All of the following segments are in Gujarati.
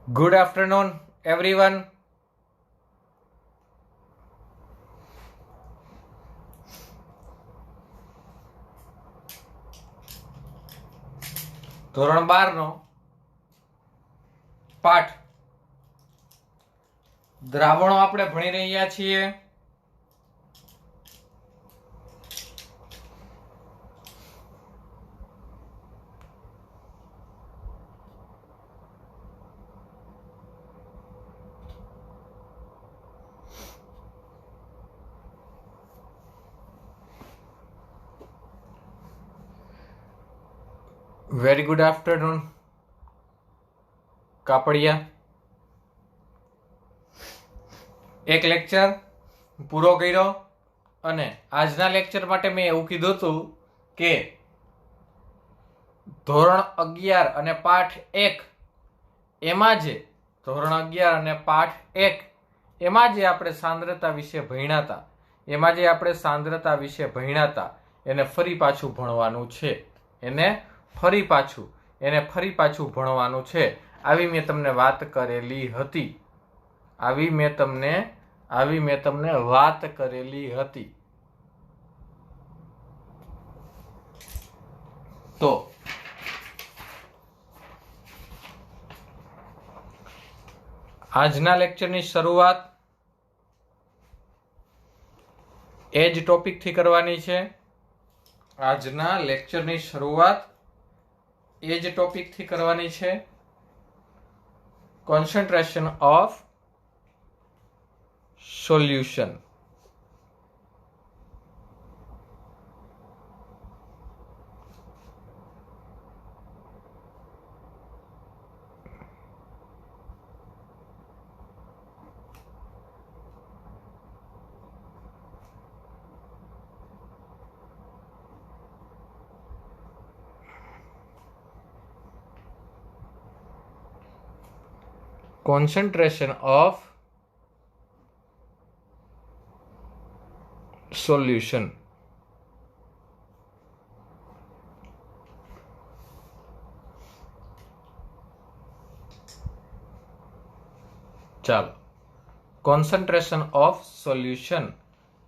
Good afternoon, everyone. ધોરણ 12 નો પાઠ દ્રાવણો આપણે ભણી રહ્યા છીએ. Very good afternoon Kapadia. એક લેક્ચર પૂરો કર્યો અને આજના લેક્ચર માટે મેં એવું કીધું હતું કે ધોરણ 11 અને પાઠ 1 એમાં જે ધોરણ 11 અને પાઠ 1 એમાં જે આપણે સાંદ્રતા વિશે ભણ્યા હતા એને ફરી પાછું ભણવાનું છે. એને ફરી પાછું ભણવાનું છે. આવી મેં તમને વાત કરેલી હતી. તો આજના લેક્ચરની શરૂઆત એ જ ટોપિકથી કરવાની છે. Concentration of solution. Concentration of solution. ચાલો, કોન્સન્ટ્રેશન ઓફ સોલ્યુશન,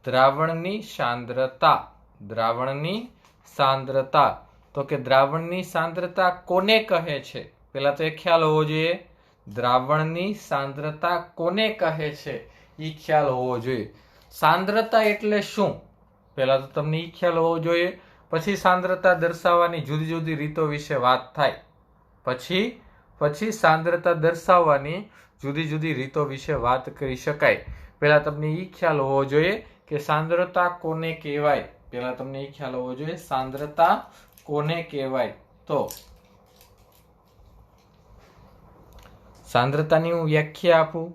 દ્રાવણની સાંદ્રતા. તો કે દ્રાવણની સાંદ્રતા કોને કહે છે? પેલા તો એ ખ્યાલ હોવો જોઈએ. દ્રાવણની સાંદ્રતા કોને કહે છે એ ખ્યાલ હોવો જોઈએ. સાંદ્રતા એટલે શું પેલા તો તમને એ ખ્યાલ હોવો જોઈએ. પછી સાંદ્રતા દર્શાવવાની જુદી જુદી રીતો વિશે વાત થાય. પછી સાંદ્રતા દર્શાવવાની જુદી જુદી રીતો વિશે વાત કરી શકાય. પેલા તમને એ ખ્યાલ હોવો જોઈએ કે સાંદ્રતા કોને કહેવાય. તો સાંદ્રતાની હું વ્યાખ્યા આપું.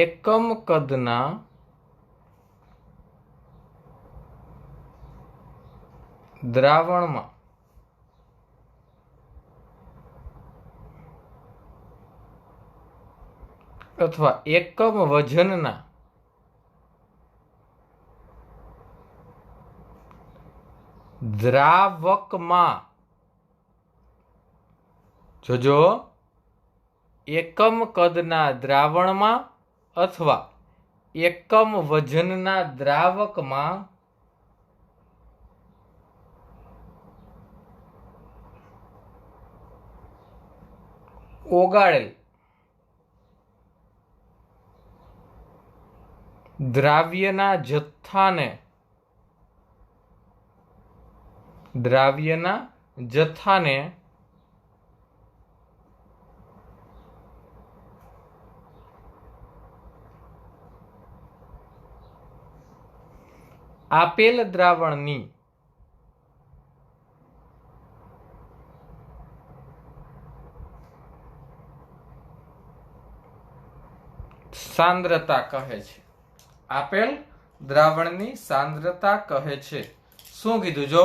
એકમ કદના દ્રાવણમાં અથવા એકમ વજનના દ્રાવકમાં, જોજો, એકમ કદના દ્રાવણમાં અથવા એકમ વજનના દ્રાવકમાં ઓગાળેલ દ્રાવ્યના જથ્થાને આપેલ દ્રાવણની સાંદ્રતા કહે છે. આપેલ દ્રાવણની સાંદ્રતા કહે છે. શું કીધું? જો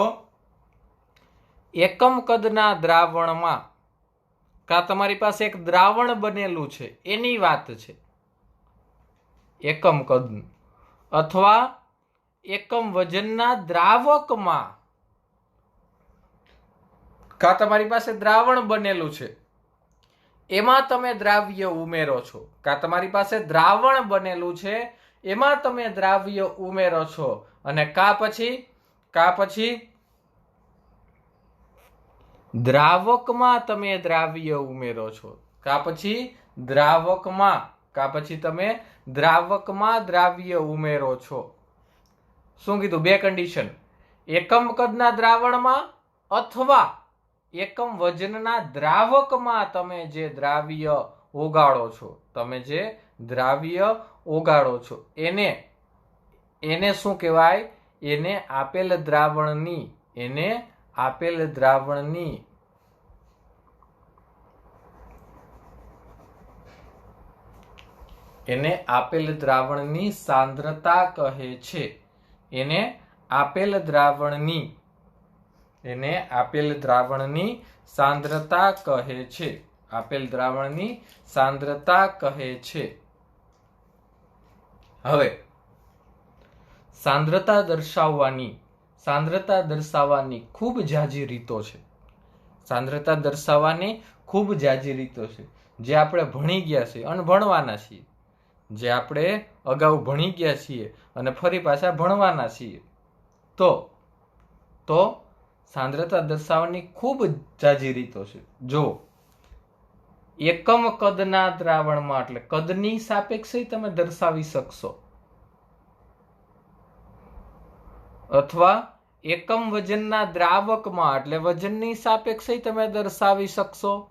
એકમ કદના દ્રાવણમાં કા તમારી પાસે એક દ્રાવણ બનેલું છે એની વાત છે, એકમ કદનું, અથવા એકમ વજનના દ્રાવકમાં, કા તમારી પાસે દ્રાવણ બનેલું છે એમાં તમે દ્રાવ્ય ઉમેરો છો, કા તમારી પાસે દ્રાવણ બનેલું છે એમાં તમે દ્રાવ્ય ઉમેરો છો, અને કા પછી દ્રાવકમાં તમે દ્રાવ્ય ઉમેરો છો, કા પછી તમે દ્રાવકમાં દ્રાવ્ય ઉમેરો છો. શું કીધું? બે કન્ડિશન, એકમ કદના દ્રાવણમાં અથવા એકમ વજનના દ્રાવકમાં તમે જે દ્રાવ્ય ઓગાળો છો, એને શું કહેવાય? એને આપેલ દ્રાવણની સાંદ્રતા કહે છે. એને આપેલ દ્રાવણની સાંદ્રતા કહે છે. હવે સાંદ્રતા દર્શાવવાની ખૂબ જાજી રીતો છે. જે આપણે ભણી ગયા છીએ અને ભણવાના છીએ, જે આપણે અગાઉ ભણી ગયા છીએ અને ફરી પાછા ભણવાના છીએ. તો સાંદ્રતા દર્શાવવાની ખૂબ જાજી રીતો છે. જો એકમ કદના દ્રાવણમાં, એટલે કદની સાપેક્ષે તમે દર્શાવી શકશો, અથવા એકમ વજનના દ્રાવકમાં, એટલે વજનની સાપેક્ષે તમે દર્શાવી શકશો.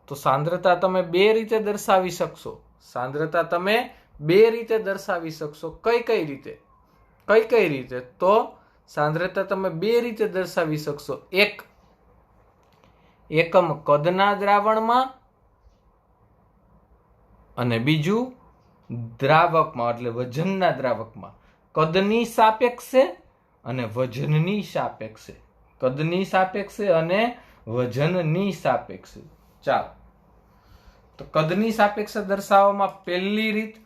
તો સાંદ્રતા તમે બે રીતે દર્શાવી શકશો. કઈ રીતે? તો સાંદ્રતા તમે બે રીતે દર્શાવી શકશો. એક, એકમ કદના દ્રાવણમાં, અને બીજું દ્રાવકમાં, એટલે વજનના દ્રાવકમાં. કદની સાપેક્ષે અને વજનની સાપેક્ષે. ચાલો, તો કદની સાપેક્ષે દર્શાવવામાં પહેલી રીત,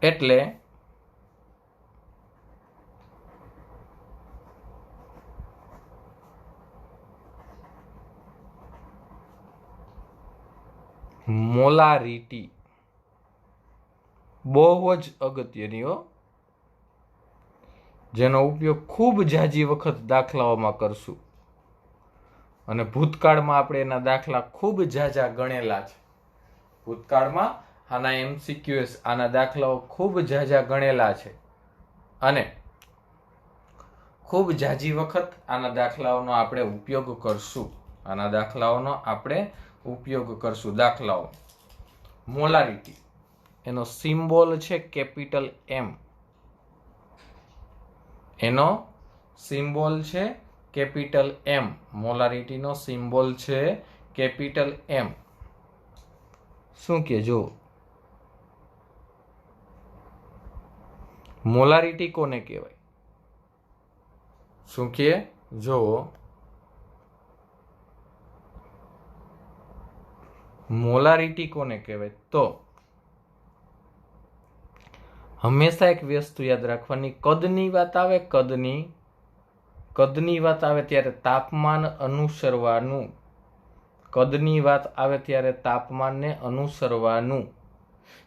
એટલે મોલારિટી. બહુ જ અગત્યની હો, જેનો ઉપયોગ ખૂબ જાજી વખત દાખલાઓમાં કરશું, અને ભૂતકાળમાં આપણે એના દાખલા ખૂબ જાજા ગણેલા છે. ભૂતકાળમાં આના MCQs, આના દાખલાઓ ખૂબ જાજા ગણેલા છે, અને ખૂબ જાજી વખત આના દાખલાઓનો આપણે ઉપયોગ કરશું. મોલારિટી, એનો સિમ્બોલ છે કેપિટલ M. મોલારિટીનો સિમ્બોલ છે કેપિટલ M. શું કે જો મોલારિટી કોને કહેવાય? શું કે જો મોલારિટી કોને કહેવાય? તો હંમેશા એક વસ્તુ યાદ રાખવાની, કદની વાત આવે ત્યારે તાપમાન અનુસરવાનું.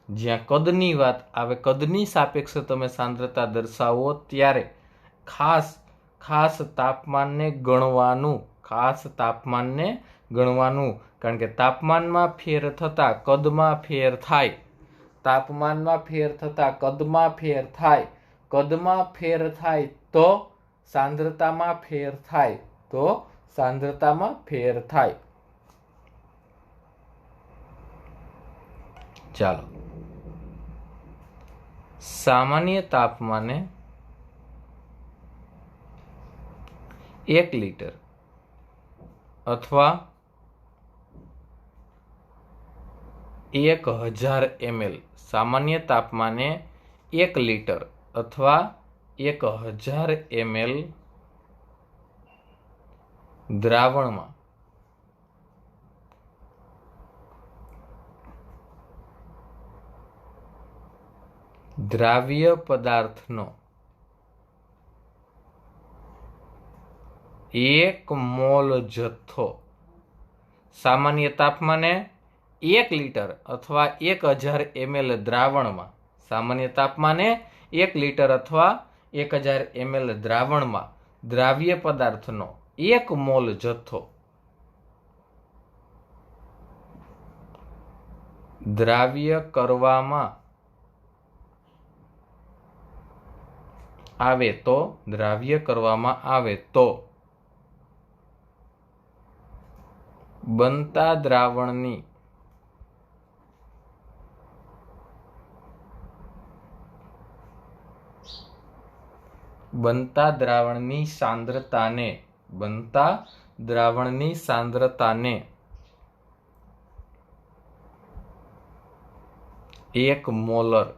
જ્યાં કદની વાત આવે, કદની સાપેક્ષે તમે સાંદ્રતા દર્શાવો ત્યારે ખાસ તાપમાનને ગણવાનું. કારણ કે તાપમાનમાં ફેર થતા કદમાં ફેર થાય. કદમાં ફેર થાય તો સાંદ્રતામાં ફેર થાય. ચાલો, સામાન્ય તાપમાને 1 લિટર અથવા 1000 ml, સામાન્ય તાપમાને 1 લિટર અથવા 1000 ml દ્રાવણમાં દ્રાવ્ય પદાર્થનો 1 મોલ જથ્થો સામાન્ય તાપમાને 1 લીટર અથવા 1000 ml દ્રાવણમાં, સામાન્ય તાપમાને 1 લીટર અથવા 1000 ml દ્રાવણમાં દ્રાવ્ય પદાર્થનો 1 મોલ જથ્થો દ્રાવ્ય કરવામાં આવે તો બનતા દ્રાવણની સાંદ્રતાને 1 મોલર,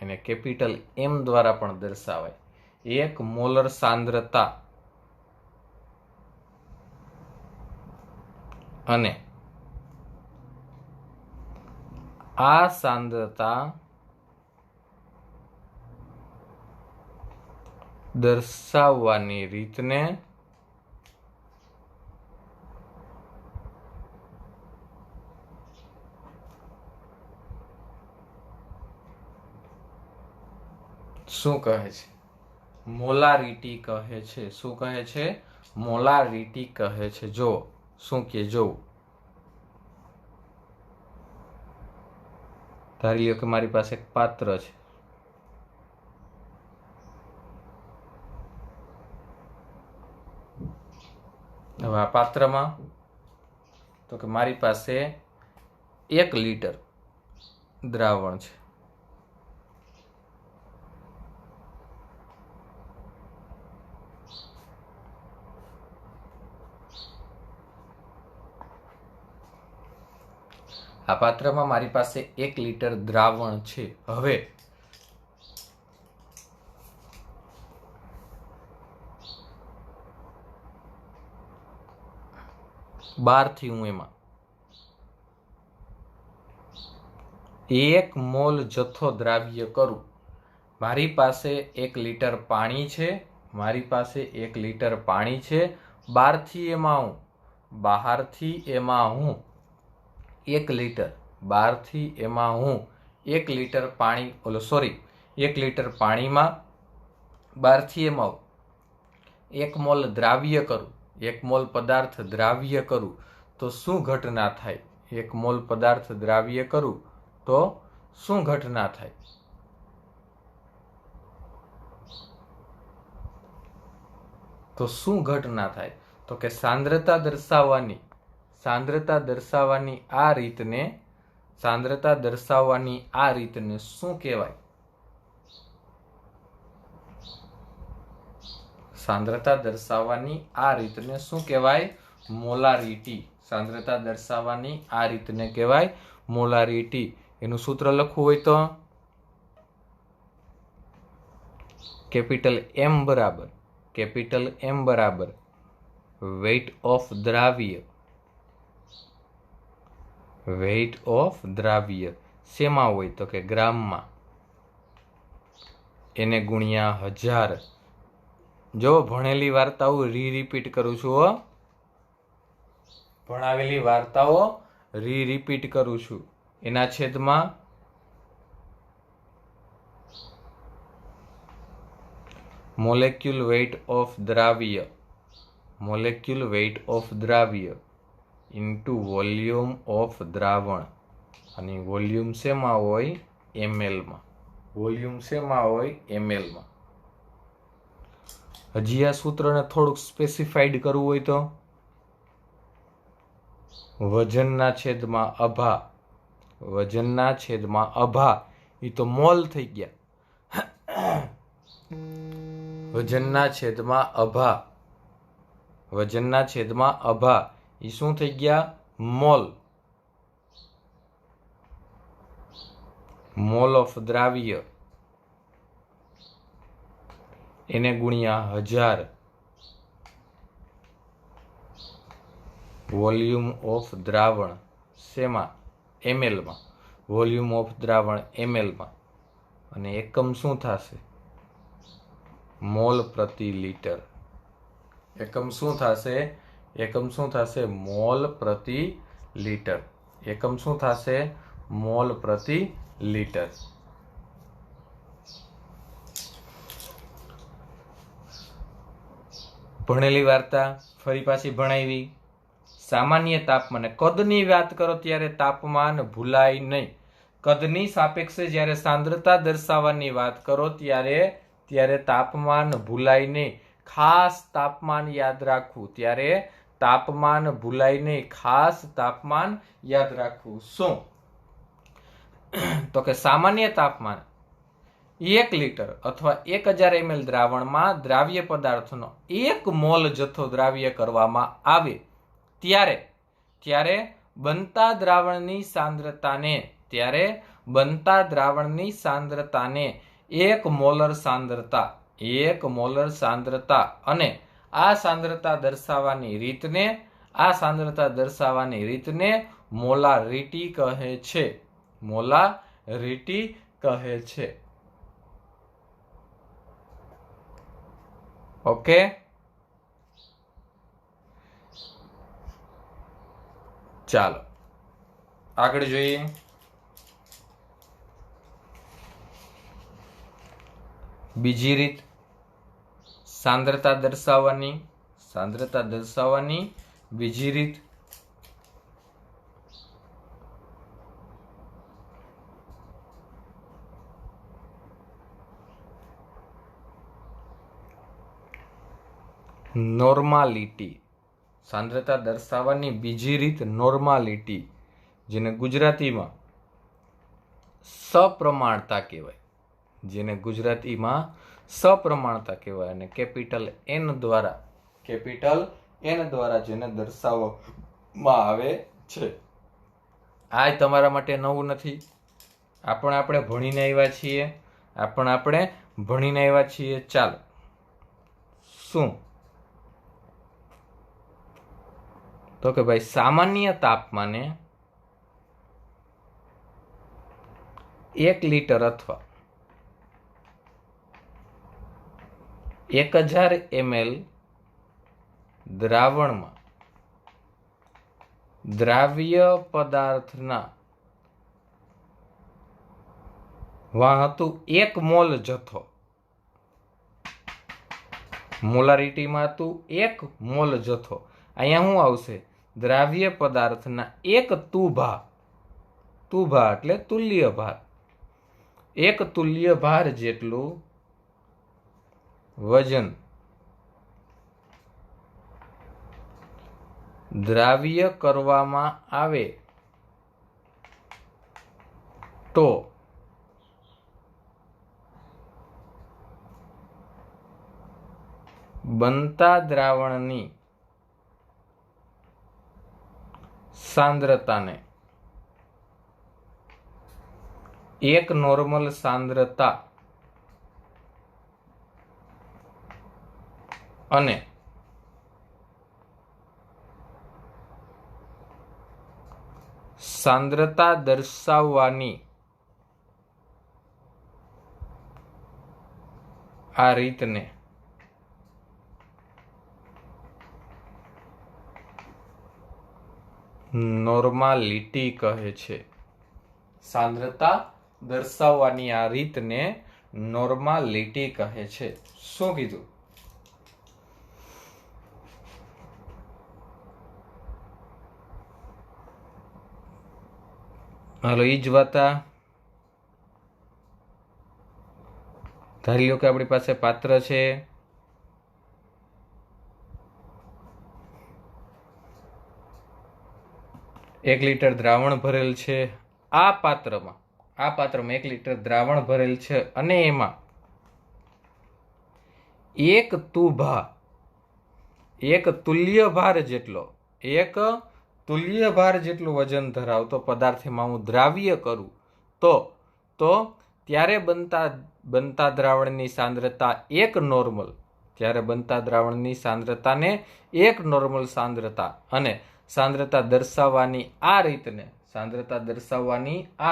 એને કેપિટલ M દ્વારા પણ દર્શાવાય, 1 મોલર સાંદ્રતા અને આ સાંદ્રતા દર્શાવવાની રીતને શું કહે છે? મોલારિટી કહે છે. શું કહે છે? મોલારિટી કહે છે. જો શું કે જોવું, ધારી લ્યો કે મારી પાસે એક પાત્ર છે, હવે આ પાત્રમાં તો કે મારી પાસે 1 લીટર દ્રાવણ છે. આ પાત્રમાં મારી પાસે 1 લીટર દ્રાવણ છે. હવે બારથી હું એમાં 1 મોલ જથ્થો દ્રાવ્ય કરું. મારી પાસે 1 લીટર પાણી છે, બહારથી એમાં હું 1 લીટર પાણી 1 લીટર પાણીમાં બહારથી એમાં 1 મોલ દ્રાવ્ય કરું, 1 મોલ પદાર્થ દ્રાવ્ય કરું તો શું ઘટના થાય? 1 મોલ પદાર્થ દ્રાવ્ય કરું તો શું ઘટના થાય? તો કે સાંદ્રતા દર્શાવવાની આ રીતને શું કહેવાય? સાંદ્રતા દર્શાવવાની આ રીતને શું કહેવાય? મોલારિટી. સાંદ્રતા દર્શાવવાની આ રીતને કહેવાય મોલારિટી. એનું સૂત્ર લખવું હોય તો કેપિટલ M બરાબર વેઇટ ઓફ દ્રાવ્ય શેમાં હોય તો કે ગ્રામમાં, એને ગુણ્યા 1000. જો ભણેલી વાર્તાઓ રિપીટ કરું છું, ભણાવેલી વાર્તાઓ રિપીટ કરું છું, એના છેદમાં મોલેક્યુલ વેઇટ ઓફ દ્રાવ્ય ઇન્ટુ વોલ્યુમ ઓફ દ્રાવણ. અને વોલ્યુમ શેમાં હોય? ml માં. હજી આ સૂત્રને થોડુંક સ્પેસિફાઈડ કરવું હોય તો વજનના છેદમાં અભા એ તો મોલ થઈ ગયા. વજનના છેદમાં અભા એ શું થઈ ગયા? મોલ ઓફ દ્રાવ્ય એને ગુણ્યા 1000 વોલ્યુમ ઓફ દ્રાવણ શેમાં? ml માં. વોલ્યુમ ઓફ દ્રાવણ ml માં. અને એકમ શું થશે? મોલ પ્રતિ લિટર. એકમ શું થશે? એકમ શું થશે? મોલ પ્રતિ લિટર. એકમ શું થશે? મોલ પ્રતિ લિટર. ભણેલી વાર્તા ફરી પાછી ભણાવી. સામાન્ય તાપમાન, કદની વાત કરો ત્યારે તાપમાન ભૂલાય નહીં. કદની સાપેક્ષે જ્યારે સાંદ્રતા દર્શાવવાની વાત કરો ત્યારે તાપમાન ભૂલાય નહીં. ખાસ તાપમાન યાદ રાખવું. ત્યારે તાપમાન ભૂલાય નહીં. ખાસ તાપમાન યાદ રાખવું. શું? તો કે સામાન્ય તાપમાન 1 લિટર અથવા 1000 ml દ્રાવણમાં દ્રાવ્ય પદાર્થનો 1 મોલ જથ્થો દ્રાવ્ય કરવામાં આવે ત્યારે બનતા દ્રાવણની સાંદ્રતાને 1 મોલર સાંદ્રતા અને આ સાંદ્રતા દર્શાવવાની રીતને મોલારિટી કહે છે. મોલારિટી કહે છે. ઓકે. ચાલો આગળ જોઈએ. બીજી રીત સાંદ્રતા દર્શાવવાની બીજી રીત નોર્માલિટી. સાંદ્રતા દર્શાવવાની બીજી રીત નોર્માલિટી, જેને ગુજરાતીમાં સપ્રમાણતા કહેવાય. અને કેપિટલ N દ્વારા જેને દર્શાવવામાં આવે છે. આ તમારા માટે નવું નથી. આપણે ભણીને આવ્યા છીએ. ચાલો, શું? તો કે ભાઈ સામાન્ય તાપમાને 1 લિટર અથવા 1000 ml દ્રાવણમાં દ્રાવ્ય પદાર્થના હતું 1 મોલ જથ્થો. મોલારિટીમાં હતું 1 મોલ જથ્થો. અહીંયા શું આવશે? દ્રાવ્ય પદાર્થના 1 તુભા એટલે તુલ્ય ભાર. 1 તુલ્ય ભાર જેટલું વજન દ્રાવ્ય કરવામાં આવે તો બનતા દ્રાવણની સાંદ્રતાને 1 નોર્મલ સાંદ્રતા અને સાંદ્રતા દર્શાવવાની આ રીતને નોર્માલિટી કહે છે. સાંદ્રતા દર્શાવવાની આ રીતને નોર્માલિટી કહે છે. શું કીધું? હાલો, ઈ જ વાતા. ધારી લો કે આપણી પાસે પાત્ર છે. એક લીટર દ્રાવણ ભરેલ છે. આ પાત્રમાં 1 લીટર દ્રાવણ ભરેલ છે અને એમાં 1 તુભા, 1 તુલ્ય ભાર જેટલું વજન ધરાવતો પદાર્થમાં હું દ્રાવ્ય કરું તો ત્યારે બનતા દ્રાવણની સાંદ્રતા 1 નોર્મલ, ત્યારે બનતા દ્રાવણની સાંદ્રતાને 1 નોર્મલ સાંદ્રતા અને सांद्रता दर्शाववानी आ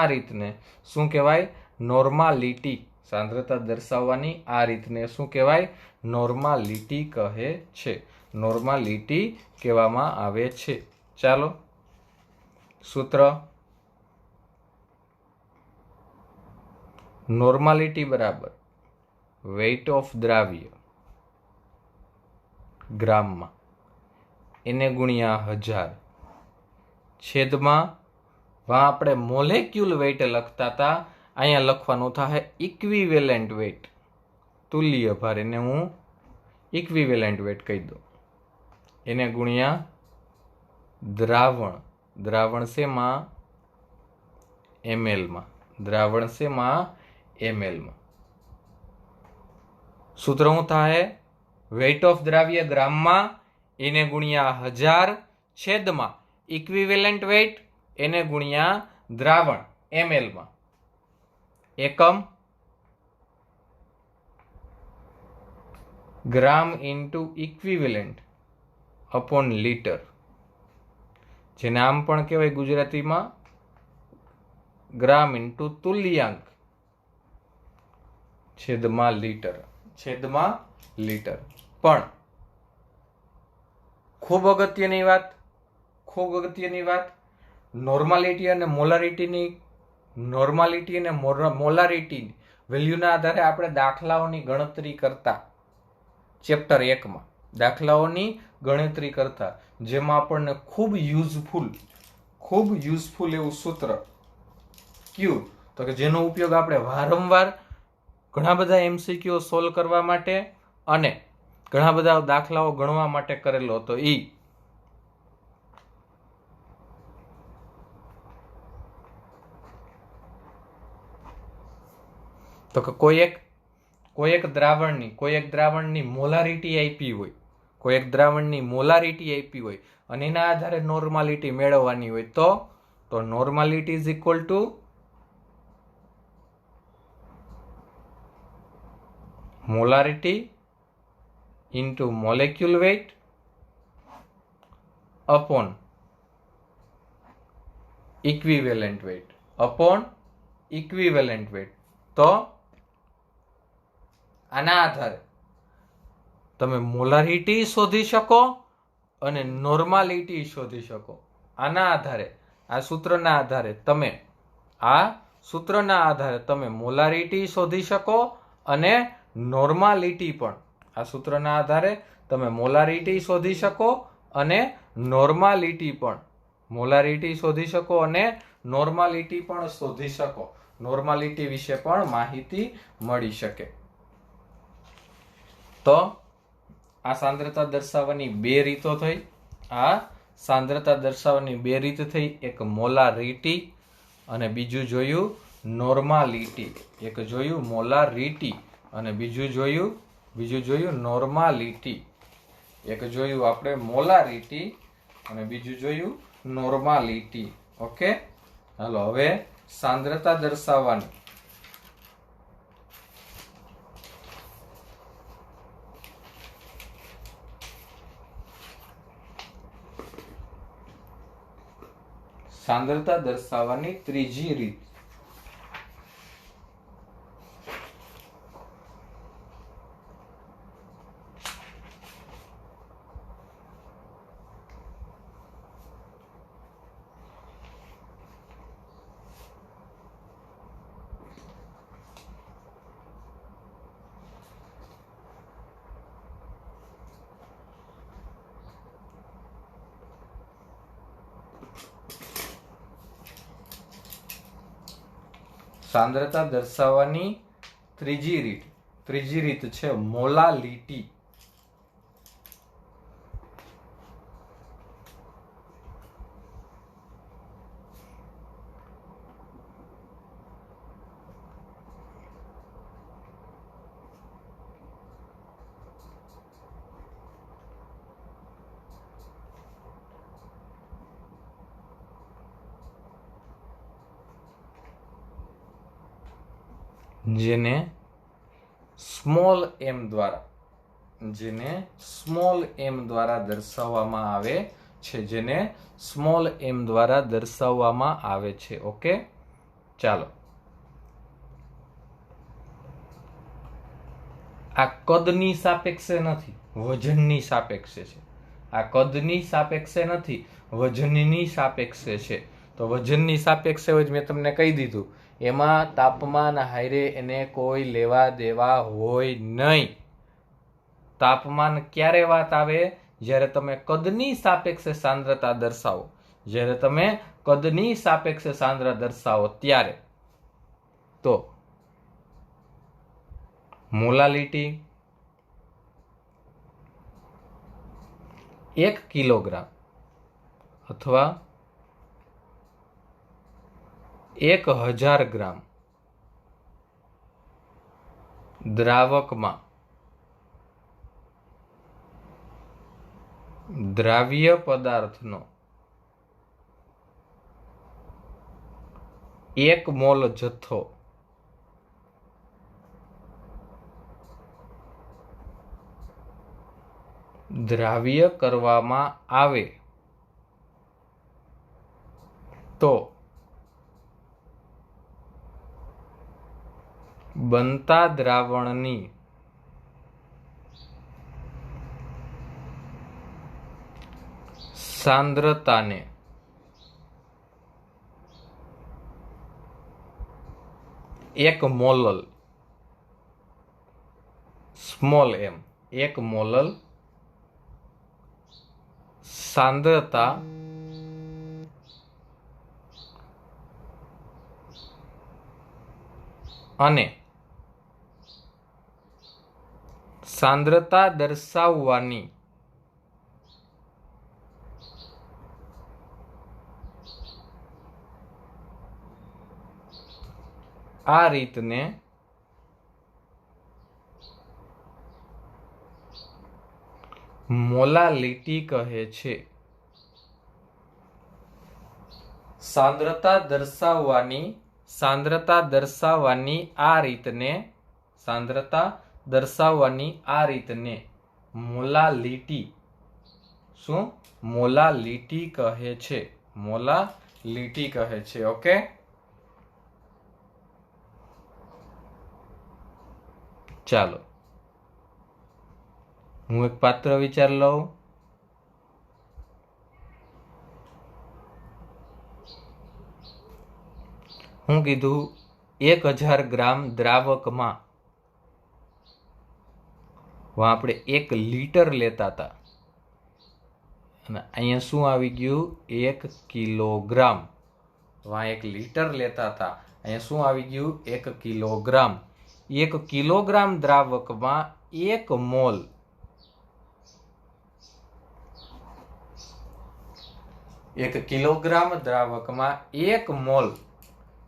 रीतने शुं कहेवाय? नॉर्मालिटी। सांद्रता दर्शाववानी आ रीतने शुं कहेवाय? नॉर्मालिटी कहे छे। नॉर्मालिटी कहेवामां आवे छे। चालो सूत्र नॉर्मालिटी बराबर वेट ऑफ द्राव्य ग्राम में एने गुणिया 1000 छेदमां वहां आपणे मोलेक्युल वेट लखता था, अहींया लखवानुं थाय इक्विवेलेंट वेट, तुल्य भार। एने हूँ इक्विवेलेंट वेट कही दो। एने गुणिया द्रावण, द्रावण शेमां? एमएल में। द्रावण शेमां? एमएल में। सूत्र हूँ थाय? वेट ऑफ द्राव्य ग्राम में एने गुणिया 1000 छेदमां इक्विवेलेंट वेट एने गुणिया द्रावण एमएल में। एकम gram into equivalent upon litre, जेने आम पण कहेवाय गुजराती में ग्राम इंटू तुल्यांक छेदमां लीटर, छेदमां लीटर। पण खूब अगत्यनी वात, खूब अगत्यनी वात, नॉर्मालिटी अने मोलारिटीनी, नॉर्मालिटी अने मोलारिटी वेल्यूना आधारे आपणे दाखलाओनी गणतरी करता चेप्टर 1 में दाखलाओनी गणतरी करता, जेमां आपणने खूब यूजफुल एवुं सूत्र क्यू, तो के जेनो उपयोग आपणे वारंवार घणा बधा एमसीक्यू सोल्व करवा माटे अने घणा बधा दाखलाओ गणवा माटे करेलो हतो। ई तो के कोई एक द्रावणनी मोलारिटी आपी होय, कोई एक द्रावणनी मोलारिटी आपी होय अने एना आधारे नॉर्मालिटी मेळववानी होय तो normality is equal to molarity into molecule weight upon equivalent weight upon equivalent weight. तो आना आधारे तमे मोलारिटी शोधी शको अने नॉर्मालिटी शोधी शको। आना आधारे आ सूत्रना आधारे तमे मोलारिटी शोधी शको अने नॉर्मालिटी पण, आ सूत्रना आधारे तमे मोलारिटी शोधी शको अने नॉर्मालिटी पण, मोलारिटी शोधी शको अने नॉर्मालिटी पण शोधी शको। नॉर्मालिटी विषे पण माहिती मळी शके। तो आ सांद्रता दर्शाववानी बे रीतो थई। आ सांद्रता दर्शाववानी बे रीत थई, एक मोलारिटी अने बीजું જોયું नॉर्मालिटी। एक જોયું मोलारिटी अने बीजું જોયું नॉर्मालिटी। एक જોયું આપણે मोलारिटी अने बीजું જોયું नॉर्मालिटी। ओके, हालो हवे सांद्रता दर्शाववानी। सांद्रता दर्शाववानी त्रीजी रीत। सांद्रता दर्शाववानी त्रीजी रीत छे मोलालिटी। जेने स्मॉल एम द्वारा दर्शाववामां आवे છે, જેને સ્મોલ m દ્વારા દર્શાવવામાં આવે છે. ઓકે, ચાલો. આ કદની સાપેક્ષે નથી, વજનની સાપેક્ષે છે. આ કદની સાપેક્ષે નથી, વજનની સાપેક્ષે છે. તો વજનની સાપેક્ષે હોય, મેં તમને કહી દીધું, એમાં તાપમાન હારે એને કોઈ લેવા દેવા હોય નહીં. તાપમાન ક્યારે વાત આવે? જ્યારે તમે કદની સાપેક્ષે સાંદ્રતા દર્શાવો. જ્યારે તમે કદની સાપેક્ષે સાંદ્રતા દર્શાવો ત્યારે. તો મોલાલિટી 1 કિલોગ્રામ અથવા 1000 ગ્રામ દ્રાવકમાં દ્રાવ્ય પદાર્થનો 1 મોલ જથ્થો દ્રાવ્ય કરવામાં આવે તો બનતા દ્રાવણની સાંદ્રતાને એક મોલલ સ્મોલ m 1 મોલલ સાંદ્રતા અને સાંદ્રતા દર્શાવવાની આ રીતને મોલાલિટી કહે છે. સાંદ્રતા દર્શાવવાની આ રીતને મોલાલિટી શું? મોલાલિટી કહે છે. મોલાલિટી કહે છે. ઓકે, ચાલો હું એક પાત્ર વિચાર લઉં. હું કીધું 1000 ગ્રામ દ્રાવકમાં આપણે 1 લીટર લેતા હતા અને અહીંયા શું આવી ગયું? 1 કિલોગ્રામ. 1 લીટર લેતા હતા, અહીંયા શું આવી ગયું? 1 કિલોગ્રામ. 1 કિલોગ્રામ દ્રાવકમાં 1 મોલ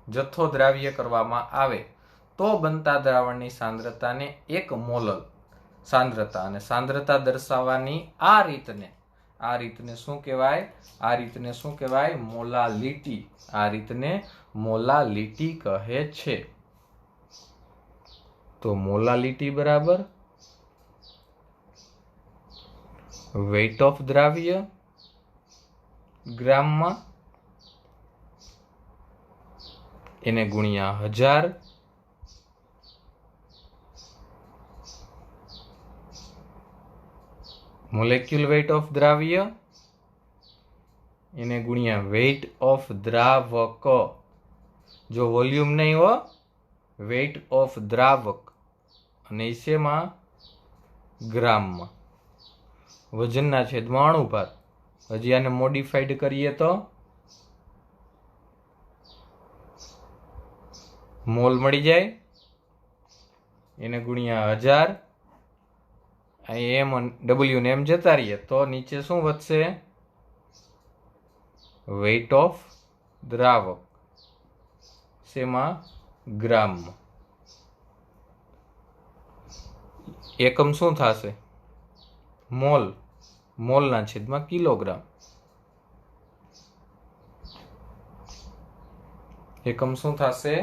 જથ્થો દ્રાવ્ય કરવામાં આવે તો બનતા દ્રાવણની સાંદ્રતાને 1 મોલલ સાંદ્રતા, અને સાંદ્રતા દર્શાવવાની આ રીતને શું કહેવાય? આ રીતને શું કહેવાય? મોલાલિટી. આ રીતને મોલાલિટી કહે છે. તો મોલાલિટી બરાબર વેઇટ ઓફ દ્રાવ્ય ગ્રામમાં એને ગુણ્યા 1000 મોલેક્યુલ વેઇટ ઓફ દ્રાવ્ય એને ગુણ્યા વેઇટ ઓફ દ્રાવક. જો વોલ્યુમ નહીં હો, વેઇટ ઓફ દ્રાવક, અને શેમાં? ગ્રામમાં. વજનના છેદમાં અણુભાર. હજી આને મોડિફાઈડ કરીએ તો મોલ મળી જાય, એને ગુણ્યા 1000. અહીં એમ ડબલ્યુ ને એમ જતા રહીએ તો નીચે શું વધશે? વેઇટ ઓફ દ્રાવક, શેમાં? ગ્રામમાં. એકમ શું થશે? મોલ. મોલના છેદમાં કિલોગ્રામ. એકમ શું થશે?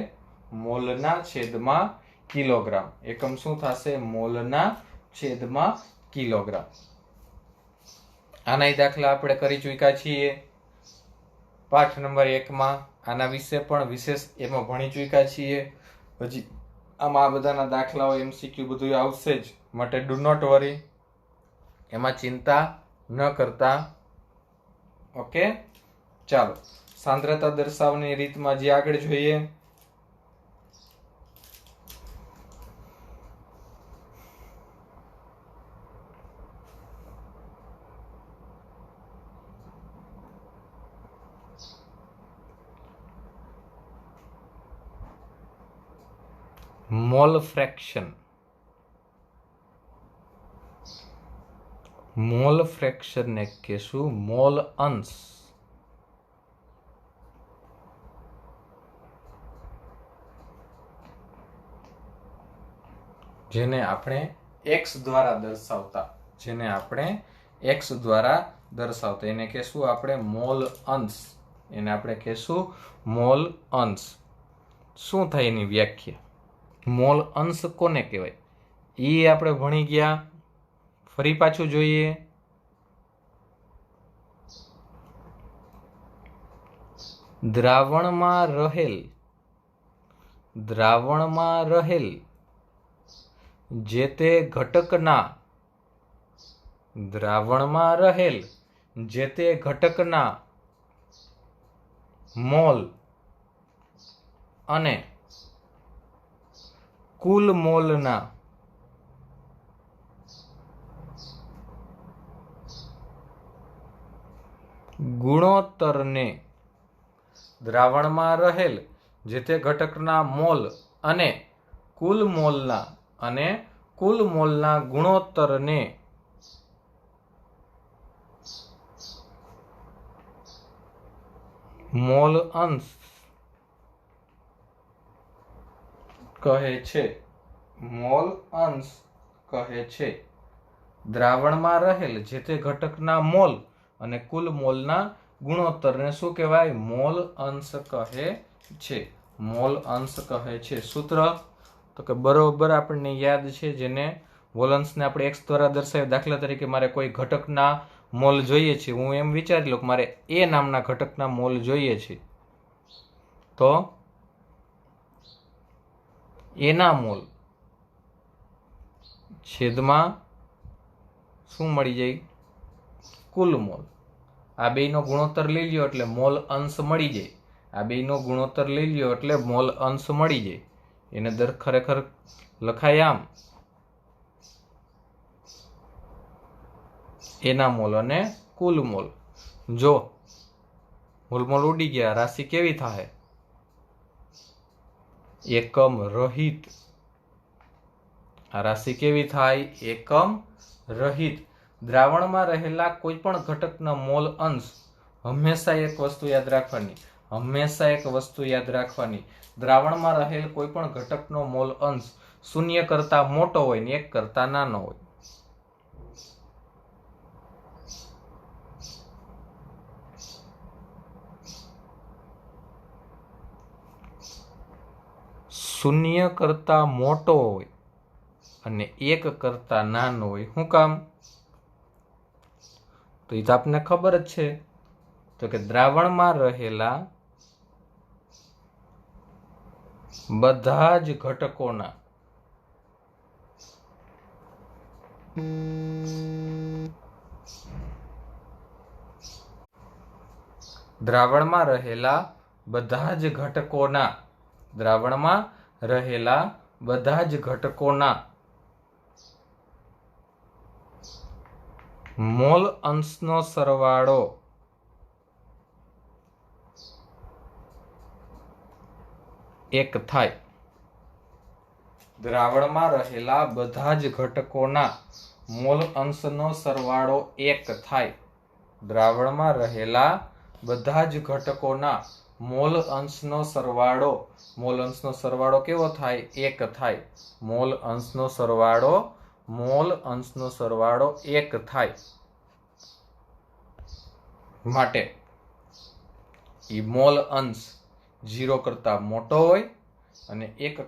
મોલના છેદમાં કિલોગ્રામ. એકમ શું થશે? મોલના છેદમાં કિલોગ્રામ. આના દાખલા આપણે કરી ચૂક્યા છીએ પાઠ નંબર 1 માં. આના વિશે પણ વિશેષ એમાં ભણી ચૂક્યા છીએ. હજી આમાં આ બધાના દાખલાઓ MCQ બધું આવશે જ, માટે ડુ નોટ વરી, એમાં ચિંતા ન કરતા. ઓકે, ચાલો સાંદ્રતા દર્શાવવાની રીતમાં જે આગળ જોઈએ. Mall fraction. મોલ ફ્રેક્શન ને કહેશું મોલ અંશ. જેને આપણે x દ્વારા દર્શાવતા એને કહેશું આપણે મોલ અંશ. મોલ અંશ. શું થાય એની વ્યાખ્યા? મોલ અંશ કોને કહેવાય એ આપણે ભણી ગયા. ફરી પાછું જોઈએ. દ્રાવણમાં રહેલ જે તે ઘટકના મોલ અને કુલ મોલના ગુણોત્તરને દ્રાવણમાં રહેલ જે તે ઘટકના મોલ અને કુલ મોલના ગુણોત્તરને મોલ અંશ કહે છે. મોલ અંશ કહે છે. દ્રાવણમાં રહેલ જે તે ઘટકના મોલ અને કુલ મોલના ગુણોત્તરને શું કહેવાય? મોલ અંશ કહે છે. મોલ અંશ કહે છે. સૂત્ર તો કે બરોબર આપણને યાદ છે, જેને મોલ અંશને આપણે x દ્વારા દર્શાવી. દાખલા તરીકે મારે કોઈ ઘટકના મોલ જોઈએ છે, હું એમ વિચારી લઉં કે મારે એ નામના ઘટકના મોલ જોઈએ છે, તો એના મોલ છેદમાં શું મળી જાય? કુલ મોલ. આ બેયનો ગુણોત્તર લઈ લ્યો એટલે મોલ અંશ મળી જાય. એને ખરેખર લખાય આમ, એના મોલ અને કુલ મોલ. જો મોલ ઉડી ગયા, રાશિ કેવી થાય? એકમ રહિત. આ રાશિ કેવી થાય? એકમ રહિત. દ્રાવણમાં રહેલા કોઈ પણ ઘટકના મોલ અંશ હંમેશા એક વસ્તુ યાદ રાખવાની, દ્રાવણમાં રહેલ કોઈ પણ ઘટકનો મોલ અંશ 0 કરતા મોટો હોય ને 1 કરતા નાનો હોય. શૂન્ય કરતા મોટો હોય અને 1 કરતા નાનો હોય. શું કામ? તો એ તો આપને ખબર જ છે. તો કે દ્રાવણમાં રહેલા બધા જ ઘટકોના મોલ અંશનો સરવાળો એક થાય. દ્રાવણમાં રહેલા બધા જ ઘટકોના મોલ અંશનો સરવાળો 1 થાય. દ્રાવણમાં રહેલા બધા જ ઘટકોના મોલ અંશનો સરવાળો કેવો થાય? 1 થાય. મોલ અંશનો સરવાળો 1 થાય. માટે ઈ મોલ અંશ 0 કરતા મોટો હોય અને 1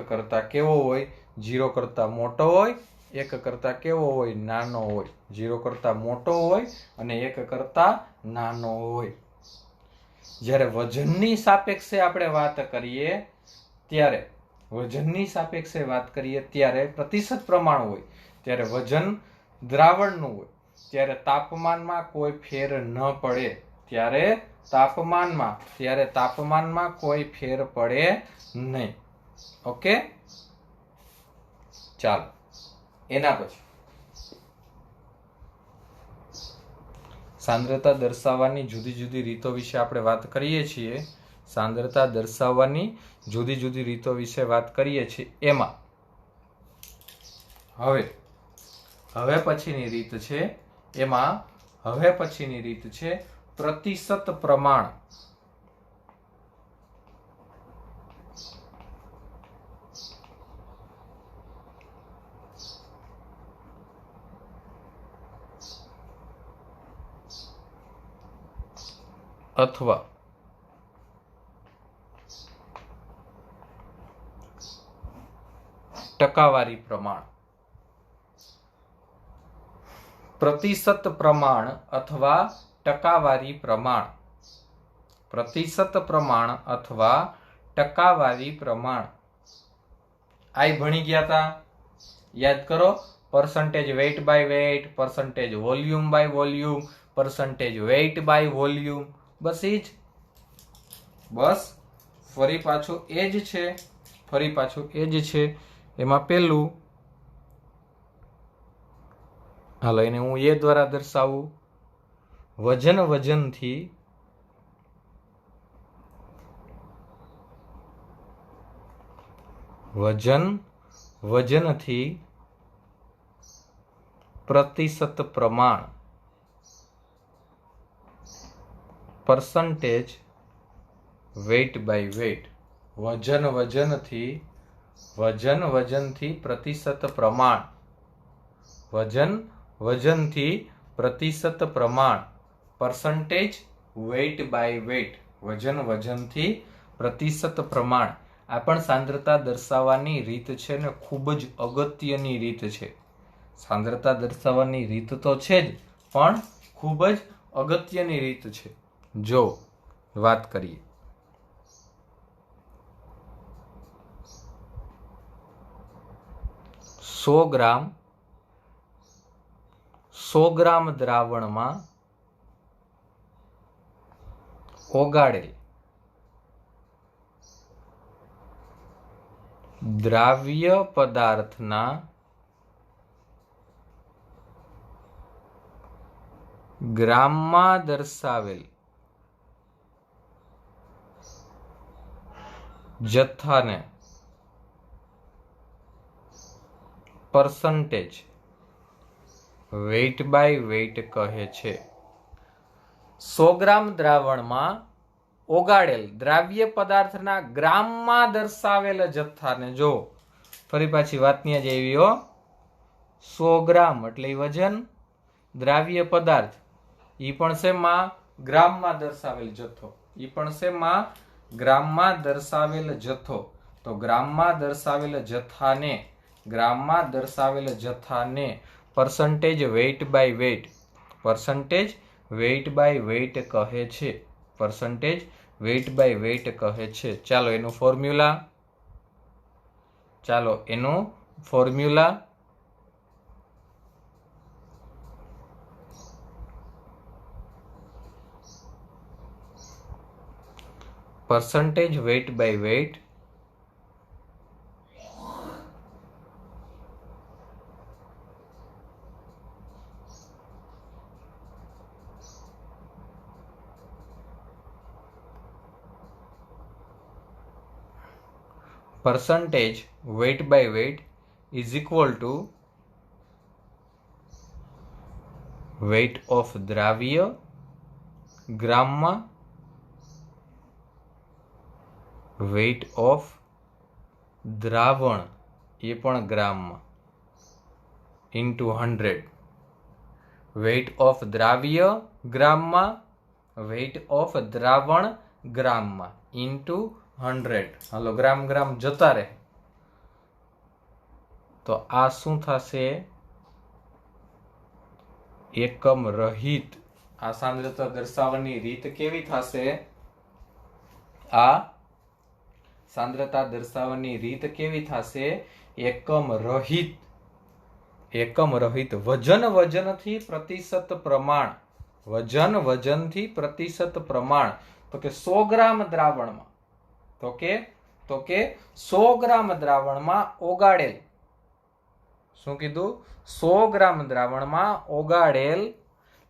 કરતા કેવો હોય? 0 કરતા મોટો હોય 1 કરતા કેવો હોય? નાનો હોય. 0 કરતા મોટો હોય અને 1 કરતા નાનો હોય. જ્યારે વજનની સાપેક્ષે આપણે વાત કરીએ ત્યારે પ્રતિશત પ્રમાણ હોય ત્યારે વજન દ્રાવણનું હોય. ત્યારે તાપમાનમાં કોઈ ફેર ન પડે ત્યારે તાપમાનમાં કોઈ ફેર પડે નહીં. ઓકે, ચાલો એના પછી સાંદ્રતા દર્શાવવાની જુદી જુદી રીતો વિશે આપણે વાત કરીએ છીએ. સાંદ્રતા દર્શાવવાની જુદી જુદી રીતો વિશે વાત કરીએ છીએ. એમાં હવે પછીની રીત છે પ્રતિશત પ્રમાણ. અથવા ટકાવારી પ્રમાણ. પ્રતિશત પ્રમાણ અથવા ટકાવારી પ્રમાણ. પ્રતિશત પ્રમાણ અથવા ટકાવારી પ્રમાણ. આ ભણી ગયા હતા, યાદ કરો. percentage weight by weight, percentage volume by volume, percentage weight by volume. બસ ફરી પાછું એ જ છે. એમાં પહેલું, હાલો એને હું એ દ્વારા દર્શાવું. વજનથી પ્રતિશત પ્રમાણ. percentage weight by weight. વજનથી પ્રતિશત પ્રમાણ. વજનથી પ્રતિશત પ્રમાણ. percentage weight by weight. વજનથી પ્રતિશત પ્રમાણ. આ પણ સાંદ્રતા દર્શાવવાની રીત છે ને ખૂબ જ અગત્યની રીત છે. સાંદ્રતા દર્શાવવાની રીત તો છે જ, પણ ખૂબ જ અગત્યની રીત છે. જો વાત કરીએ સો ગ્રામ દ્રાવણમાં ઓગાળેલ દ્રાવ્ય પદાર્થના ગ્રામમાં દર્શાવેલ જથ્થાને percentage weight by weight કહે છે. 100 ગ્રામ દ્રાવણમાં ઓગાળેલ દ્રાવ્ય પદાર્થના ગ્રામમાં દર્શાવેલ જથ્થાને, જો ફરી પાછી વાતની જ આવી હો. 100 ગ્રામ એટલે વજન, દ્રાવ્ય પદાર્થ ઈ પણ શેમાં? ગ્રામમાં દર્શાવેલ જથ્થો. તો ગ્રામમાં દર્શાવેલ જથ્થાને percentage weight by weight કહે છે. percentage weight by weight કહે છે. ચાલો એનું formula percentage weight by weight is equal to weight of દ્રાવ્ય ગ્રામમાં, weight of દ્રાવણ એ પણ ગ્રામમાં, into 100. weight of દ્રાવ્ય ગ્રામમાં, weight of દ્રાવણ ગ્રામમાં, into 100. હાલો ગ્રામ જતા રહે તો આ શું થશે? એકમ રહિત. આ સાંદ્રતા દર્શાવવાની રીત કેવી થશે? આ સાંદ્રતા દર્શાવવાની રીત કેવી થશે? એકમ રહિત. એકમ રહિત. વજન વજનથી પ્રતિશત પ્રમાણ. વજન વજનથી પ્રતિશત પ્રમાણ. તો કે 100 ગ્રામ દ્રાવણમાં, તો કે 100 ગ્રામ દ્રાવણમાં ઓગાળેલ, શું કીધું? 100 ગ્રામ દ્રાવણમાં ઓગાળેલ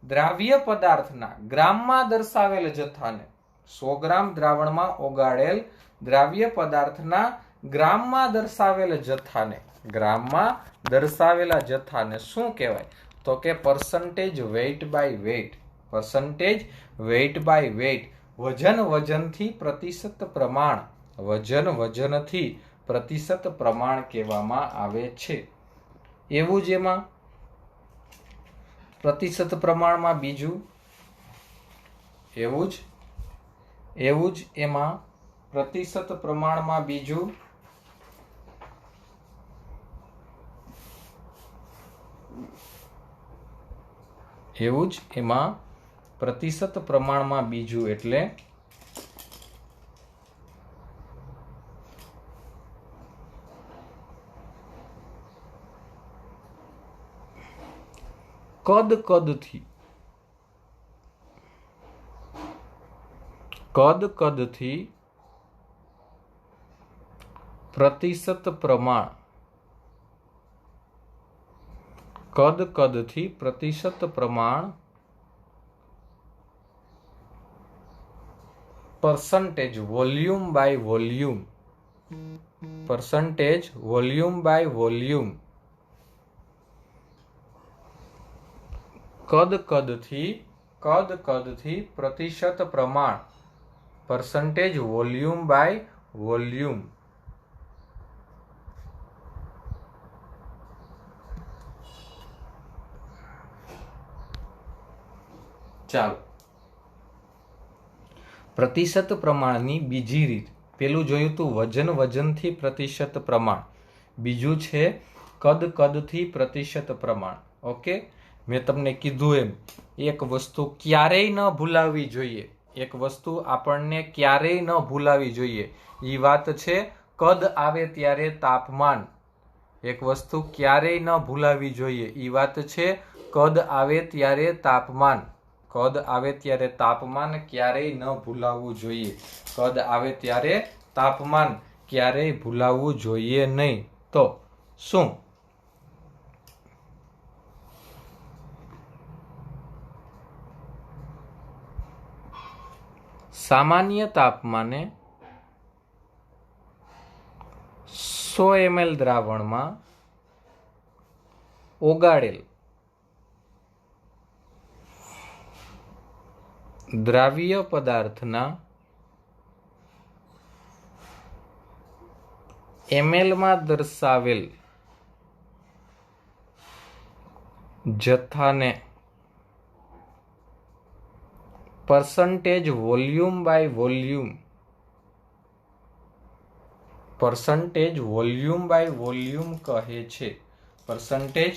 દ્રાવ્ય પદાર્થના ગ્રામમાં દર્શાવેલ જથ્થાને, 100 ગ્રામ દ્રાવણમાં ઓગાળેલ દ્રાવ્ય પદાર્થના ગ્રામમાં દર્શાવેલ જથ્થાને, ગ્રામમાં દર્શાવેલા જથ્થાને શું કહેવાય? તો કે percentage weight by weight. Percentage weight by weight. વજન વજનથી પ્રતિશત પ્રમાણ. વજન વજનથી પ્રતિશત પ્રમાણ કહેવામાં આવે છે. એવું જ એમાં પ્રતિશત પ્રમાણમાં બીજું, એવું જ એમાં પ્રતિશત પ્રમાણમાં બીજું, એવું જ એમાં પ્રતિશત પ્રમાણમાં બીજું એટલે કદ કદથી પ્રતિશત પ્રમાણ. કદથી પ્રતિશત પ્રમાણ. Percentage volume by volume. Percentage volume by volume. કદથી પ્રતિશત પ્રમાણ. Percentage volume by volume. ચાલો, પ્રતિશત પ્રમાણની બીજી રીત. પેલું જોયું તું વજન વજનથી પ્રતિશત પ્રમાણ, બીજું છે કદથી પ્રતિશત પ્રમાણ. ઓકે, મેં તમને કીધું એમ એક વસ્તુ ક્યારેય ન ભૂલાવી જોઈએ. એક વસ્તુ આપણને ક્યારેય ન ભૂલાવી જોઈએ. એ વાત છે કદ આવે ત્યારે તાપમાન. એક વસ્તુ ક્યારેય ન ભૂલાવી જોઈએ. એ વાત છે કદ આવે ત્યારે તાપમાન. કદ આવે ત્યારે તાપમાન ક્યારેય ન ભૂલાવવું જોઈએ. કદ આવે ત્યારે તાપમાન ક્યારેય ભૂલાવવું જોઈએ નહીં. તો શું? સામાન્ય તાપમાને 100 ml દ્રાવણમાં ઓગાળેલ દ્રાવ્ય પદાર્થના ml માં દર્શાવેલ જથ્થાને percentage volume by volume. Percentage volume by volume કહે છે. પરસન્ટેજ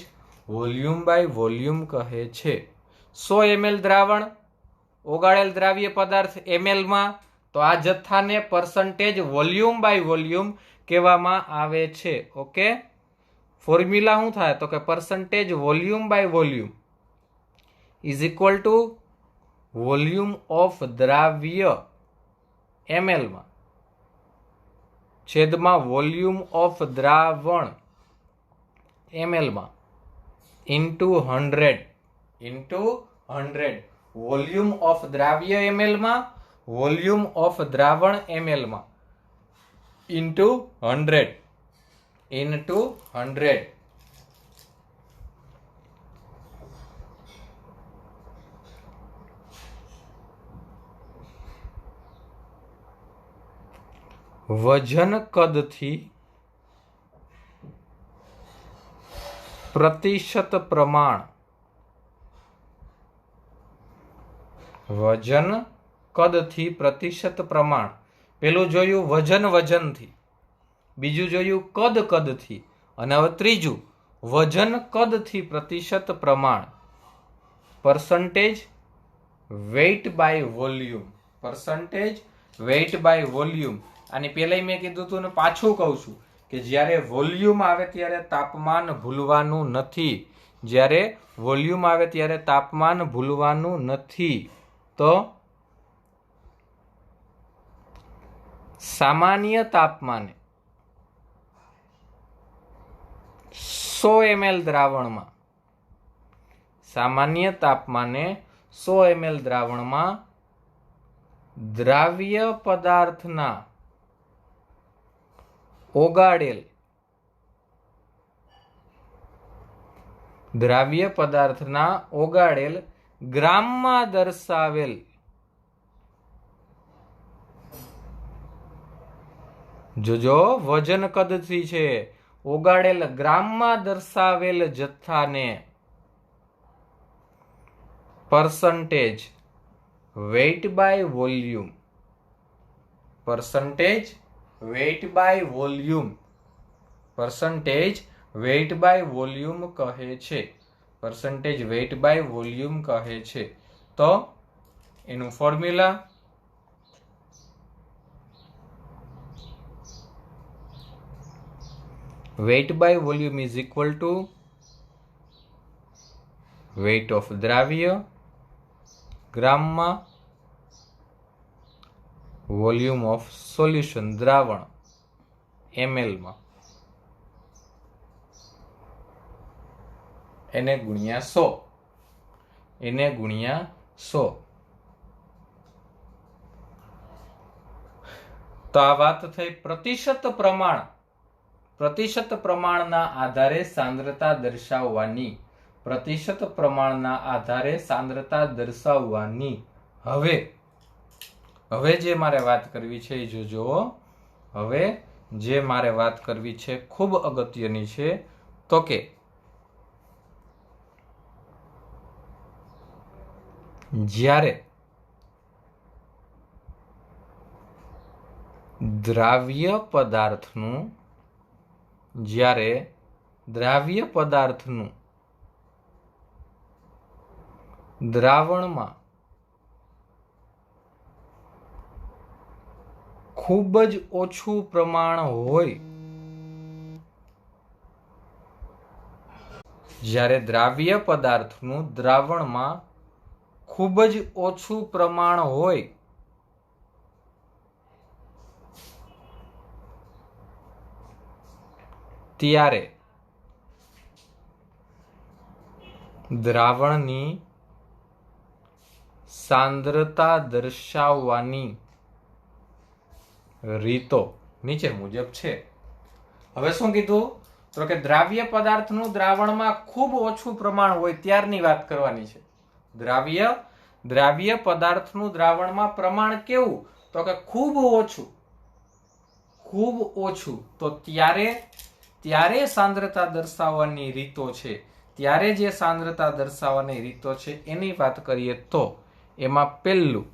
વોલ્યુમ બાય વોલ્યુમ કહે છે. 100 ml દ્રાવણ, ઓગાળેલ દ્રાવ્ય પદાર્થ ml માં, તો આ જથ્થાને પરસન્ટેજ વોલ્યુમ બાય વોલ્યુમ કહેવામાં આવે છે. ઓકે, ફોર્મ્યુલા શું થાય? તો કે percentage volume by volume is equal to volume of દ્રાવ્ય ml માં છેદમાં વોલ્યુમ ઓફ દ્રાવણ ml માં ઇન્ટુ 100. વોલ્યુમ ઓફ દ્રાવ્ય ml માં, વોલ્યુમ ઓફ દ્રાવણ ml માં ઇન્ટુ 100. વજન કદથી પ્રતિશત પ્રમાણ. વજન કદથી પ્રતિશત પ્રમાણ. પેલું જોયું વજન વજનથી, બીજું જોયું કદથી. અને હવે ત્રીજું, વજન કદથી પ્રતિશત પ્રમાણ, percentage weight by volume, percentage weight by volume. આની પહેલાં મેં કીધું હતું ને પાછું કહું છું કે જ્યારે વોલ્યુમ આવે ત્યારે તાપમાન ભૂલવાનું નથી, જ્યારે વોલ્યુમ આવે ત્યારે તાપમાન ભૂલવાનું નથી. તો સામાન્ય તાપમાને 100 ml દ્રાવણમાં, સામાન્ય તાપમાને 100 ml દ્રાવણમાં દ્રાવ્ય પદાર્થના ઓગાળેલ, દ્રાવ્ય પદાર્થના ઓગાળેલ ગ્રામમાં દર્શાવેલ, જોજો વજન કદથી છે, ઓગાળેલ ગ્રામમાં દર્શાવેલ જથ્થાને percentage weight by volume, percentage weight by volume, percentage weight by volume કહે છે, પરસન્ટેજ વેઇટ બાય વોલ્યુમ કહે છે. તો એનું formula weight by volume is equal to weight of દ્રાવ્ય ગ્રામમાં વોલ્યુમ ઓફ સોલ્યુશન દ્રાવણ ml માં, એને ગુણ્યા 100, એને ગુણ્યા 100. તો આ વાત થઈ પ્રતિશત પ્રમાણ, પ્રતિશત પ્રમાણના આધારે સાંદ્રતા દર્શાવવાની, પ્રતિશત પ્રમાણના આધારે સાંદ્રતા દર્શાવવાની. હવે જે મારે વાત કરવી છે એ જોજો. હવે જે મારે વાત કરવી છે ખૂબ અગત્યની છે. તો કે જ્યારે દ્રાવ્ય પદાર્થનું, જ્યારે દ્રાવ્ય પદાર્થનું દ્રાવણમાં ખૂબ જ ઓછું પ્રમાણ હોય, જ્યારે દ્રાવ્ય પદાર્થનું દ્રાવણમાં ખૂબ જ ઓછું પ્રમાણ હોય ત્યારે દ્રાવણની સાંદ્રતા દર્શાવવાની રીતો નીચે મુજબ છે. હવે શું કીધું? તો કે દ્રાવ્ય પદાર્થનું દ્રાવણમાં ખૂબ ઓછું પ્રમાણ હોય ત્યારની વાત કરવાની છે. દ્રાવ્ય પદાર્થનું દ્રાવણમાં પ્રમાણ કેવું? તો કે ખૂબ ઓછું, ખૂબ ઓછું. તો ત્યારે સાંદ્રતા દર્શાવવાની રીતો છે, ત્યારે જે સાંદ્રતા દર્શાવવાની રીતો છે એની વાત કરીએ તો એમાં પહેલું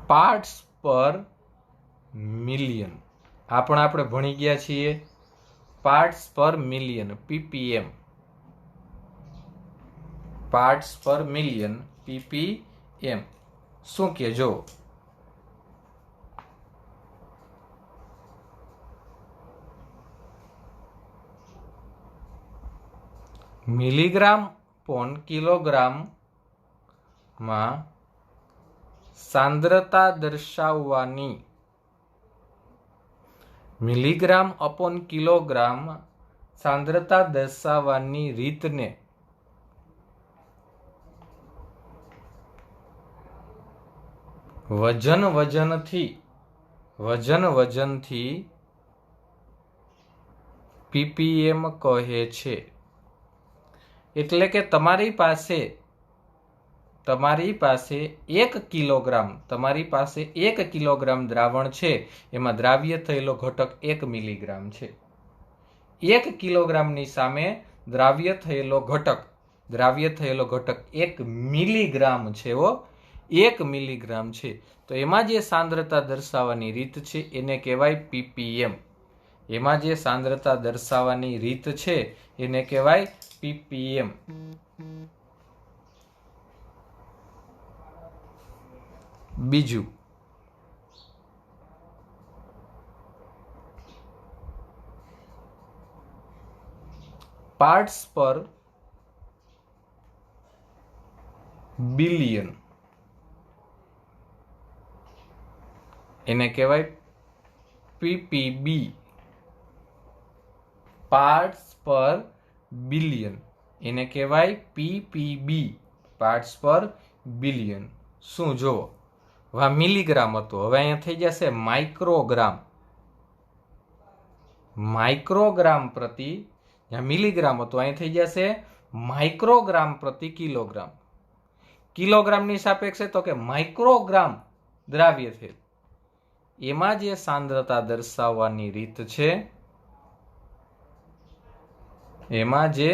પાર્ટ્સ પર મિલિયન. આપણે ભણી ગયા છીએ પાર્ટ્સ પર મિલિયન, ppm, પાર્ટ્સ પર મિલિયન, ppm. શું કે જો મિલીગ્રામ પોન કિલોગ્રામ માં સાંદ્રતા દર્શાવવાની, મિલીગ્રામ અપોન કિલોગ્રામ સાંદ્રતા દર્શાવવાની રીતને વજનથી ppm કહે છે. એટલે કે તમારી પાસે 1 કિલોગ્રામ દ્રાવણ છે, એમાં દ્રાવ્ય થયેલો ઘટક 1 મિલીગ્રામ છે. 1 કિલોગ્રામની સામે દ્રાવ્ય થયેલો ઘટક 1 મિલીગ્રામ છે. 1 મિલીગ્રામ છે તો એમાં જે સાંદ્રતા દર્શાવવાની રીત છે એને કહેવાય ppm. એમાં જે સાંદ્રતા દર્શાવવાની રીત છે એને કહેવાય ppm. બીજું પાર્ટ્સ પર બિલિયન, એને કહેવાય ppb. પાર્ટ્સ પર બિલિયન એને કહેવાય ppb. પાર્ટ્સ પર બિલિયન. શું જોવો, હવે મિલીગ્રામ હતું, હવે અહીંયા થઈ જશે માઇક્રોગ્રામ. માઇક્રોગ્રામ પ્રતિ, જ્યાં મિલીગ્રામ હતું અહીં થઈ જશે માઇક્રોગ્રામ પ્રતિ કિલોગ્રામ. કિલોગ્રામની સાપેક્ષે તો કે માઇક્રોગ્રામ દ્રાવ્ય છે એમાં જે સાંદ્રતા દર્શાવવાની રીત છે, એમાં જે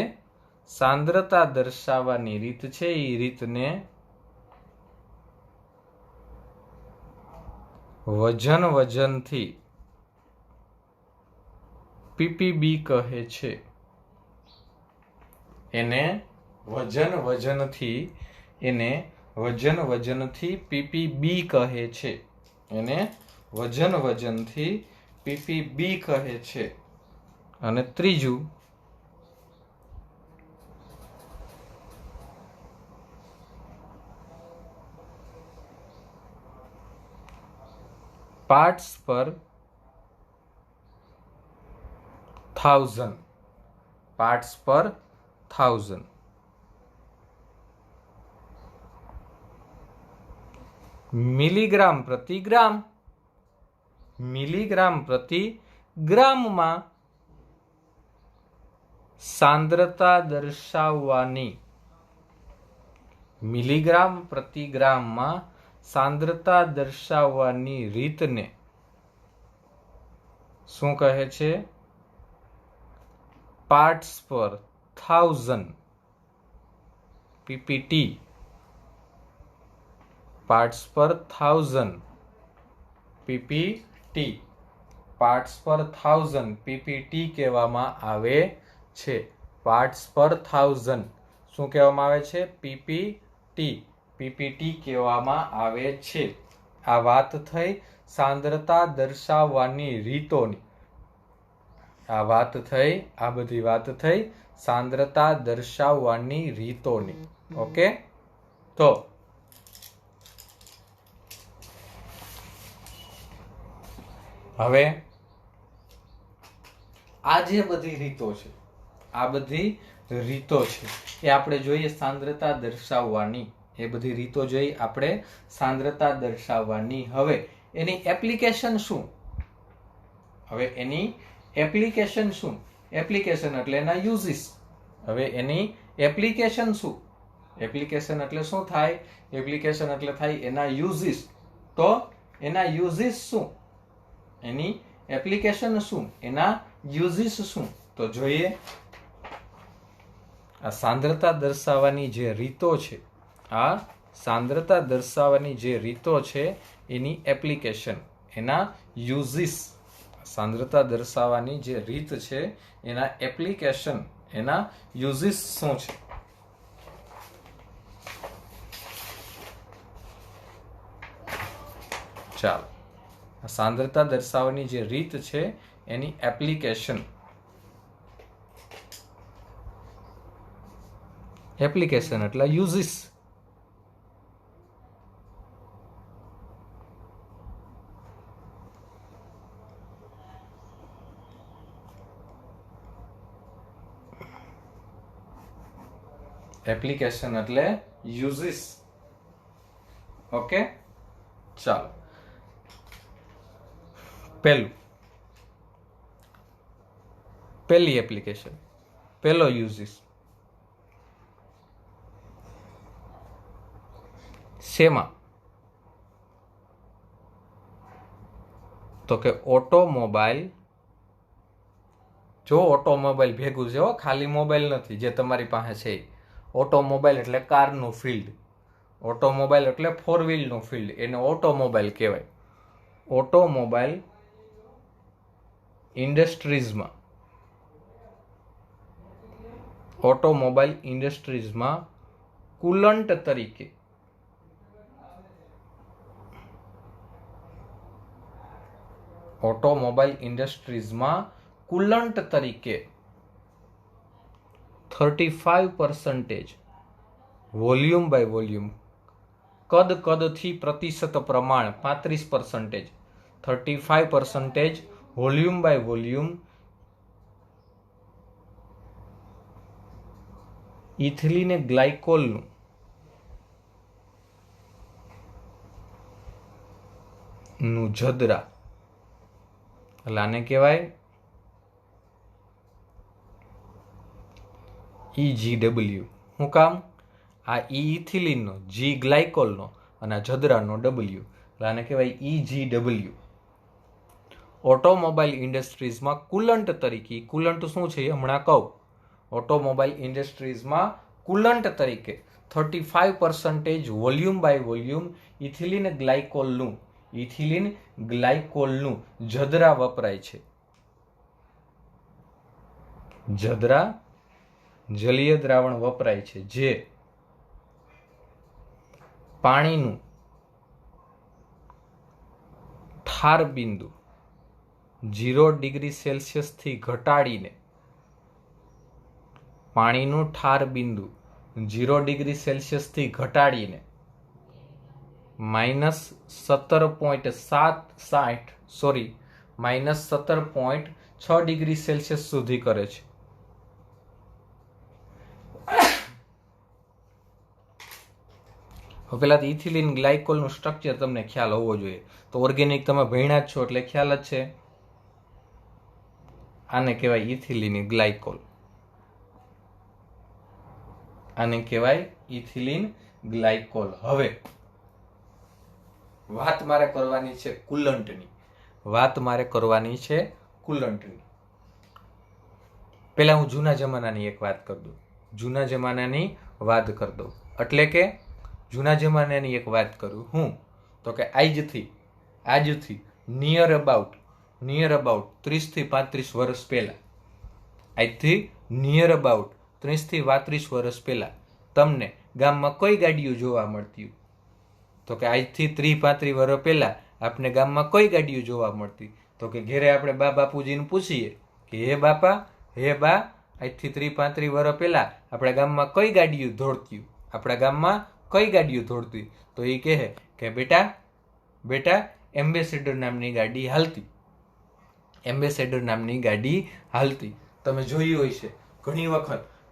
સાંદ્રતા દર્શાવવાની રીત છે એ રીતને વજનથી ppb કહે છે. એને વજનથી ppb કહે છે. એને વજનથી ppb કહે છે. અને ત્રીજું પાર્ટ્સ પર 1000. પાર્ટ્સ પર 1000. મિલીગ્રામ પ્રતિ ગ્રામ. મિલીગ્રામ પ્રતિ ગ્રામમાં સાંદ્રતા દર્શાવવાની, મિલીગ્રામ પ્રતિ ગ્રામમાં સાંદ્રતા દર્શાવવાની રીતને શું કહે છે? પાર્ટ્સ પર 1000 ppt. પાર્ટ્સ પર 1000 ppt. પાર્ટ્સ પર 1000 ppt કહેવામાં આવે છે. પાર્ટ્સ પર 1000 શું કહેવામાં આવે છે? ppt. ppt કહેવામાં આવે છે. આ વાત થઈ સાંદ્રતા દર્શાવવાની રીતોની. આ બધી વાત થઈ સાંદ્રતા દર્શાવવાની રીતોની. ઓકે, તો હવે આ જે બધી રીતો છે, આ બધી રીતો છે એ આપણે જોઈએ સાંદ્રતા દર્શાવવાની. એ બધી રીતો જોઈ આપણે સાંદ્રતા દર્શાવવાની. હવે એની એપ્લિકેશન શું? એપ્લિકેશન એટલે એના યુઝિસ. હવે એની એપ્લિકેશન શું? એપ્લિકેશન એટલે શું થાય? એપ્લિકેશન એટલે થાય એના યુઝિસ. તો એના યુઝિસ શું? એની એપ્લિકેશન શું? એના યુઝિસ શું? તો જોઈએ. આ સાંદ્રતા દર્શાવવાની જે રીતો છે, આ સાંદ્રતા દર્શાવવાની જે રીતો છે એની એપ્લિકેશન, એના યુઝિસ. સાંદ્રતા દર્શાવવાની જે રીત છે એના એપ્લિકેશન, એના યુઝિસ શું છે? ચાલો, સાંદ્રતા દર્શાવવાની જે રીત છે એની એપ્લિકેશન. એપ્લિકેશન એટલે યુઝિસ. એપ્લિકેશન એટલે યુઝિસ. ઓકે, ચાલો. પહેલી એપ્લિકેશન, પહેલો યુઝિસ શેમાં? તો કે ઓટોમોબાઈલ. જો ઓટોમોબાઈલ ભેગું છે, ખાલી મોબાઈલ નથી જે તમારી પાસે છે. ઓટોમોબાઈલ એટલે કારનું ફિલ્ડ. ઓટોમોબાઈલ એટલે 4 વ્હીલનું ફિલ્ડ, એને ઓટોમોબાઈલ કહેવાય. ઓટોમોબાઈલ ઇન્ડસ્ટ્રીઝમાં કુલન્ટ તરીકે ઓટોમોબાઈલ ઇન્ડસ્ટ્રીઝમાં કુલન્ટ તરીકે 35% વોલ્યુમ બાય વોલ્યુમ, કદથી પ્રતિશત પ્રમાણ 35%, 35% વોલ્યુમ બાય વોલ્યુમ ઇથિલિન ગ્લાયકોલનું જદરા, એટલે આને કહેવાય EGW. શું કામ? આ ઇથિલિનનો, G ગ્લાયકોલનો અને જદરાનો W, એટલે આને કહેવાય EGW. ઓટોમોબાઈલ ઇન્ડસ્ટ્રીઝમાં કુલન્ટ તરીકે, કુલન્ટ શું છે એ હમણાં કહું. ઓટોમોબાઈલ ઇન્ડસ્ટ્રીઝમાં કુલન્ટ તરીકે 35% વોલ્યુમ બાય વોલ્યુમ ઇથિલિન ગ્લાયકોલનું જદરા વપરાય છે. જદરા જલીય દ્રાવણ વપરાય છે જે પાણીનું ઠાર બિંદુ 0 ડિગ્રી સેલ્સિયસથી ઘટાડીને, પાણીનું ઠાર બિંદુ 0 ડિગ્રી સેલ્સિયસથી ઘટાડીને -17.6 ડિગ્રી સેલ્સિયસ સુધી કરે છે. પેલા ઇથિલિન ગ્લાયકોલનું સ્ટ્રક્ચર તમને ખ્યાલ હોવો જોઈએ. તો ઓર્ગેનિક તમે ભણ્યા જ છો એટલે ખ્યાલ જ છે. આને કહેવાય ઇથિલિન ગ્લાયકોલ. આને કહેવાય ઇથિલિન ગ્લાયકોલ. હવે વાત મારે કરવાની છે કુલન્ટની. પેલા હું જૂના જમાનાની એક વાત કરી દઉં. એટલે કે જૂના જમાનાની એક વાત કરું હું, તો કે આજથી નિયર અબાઉટ 30 થી 35 વર્ષ પહેલા, આજથી નિયર અબાઉટ 30 થી 35 વર્ષ પહેલા તમને ગામમાં કઈ ગાડીઓ જોવા મળતી? તો કે આજથી 30-35 વર્ષ પહેલા આપણે ગામમાં કઈ ગાડીઓ જોવા મળતી? તો કે ઘેરે આપણે બા બાપુજીને પૂછીએ કે હે બાપા, હે બા, આજથી 30-35 વર્ષ પહેલા આપણા ગામમાં કઈ ગાડીઓ દોડતી? તો એ કહે કે બેટા એમ્બેસેડર નામની ગાડી હાલતી. તમે જોયું હોય છે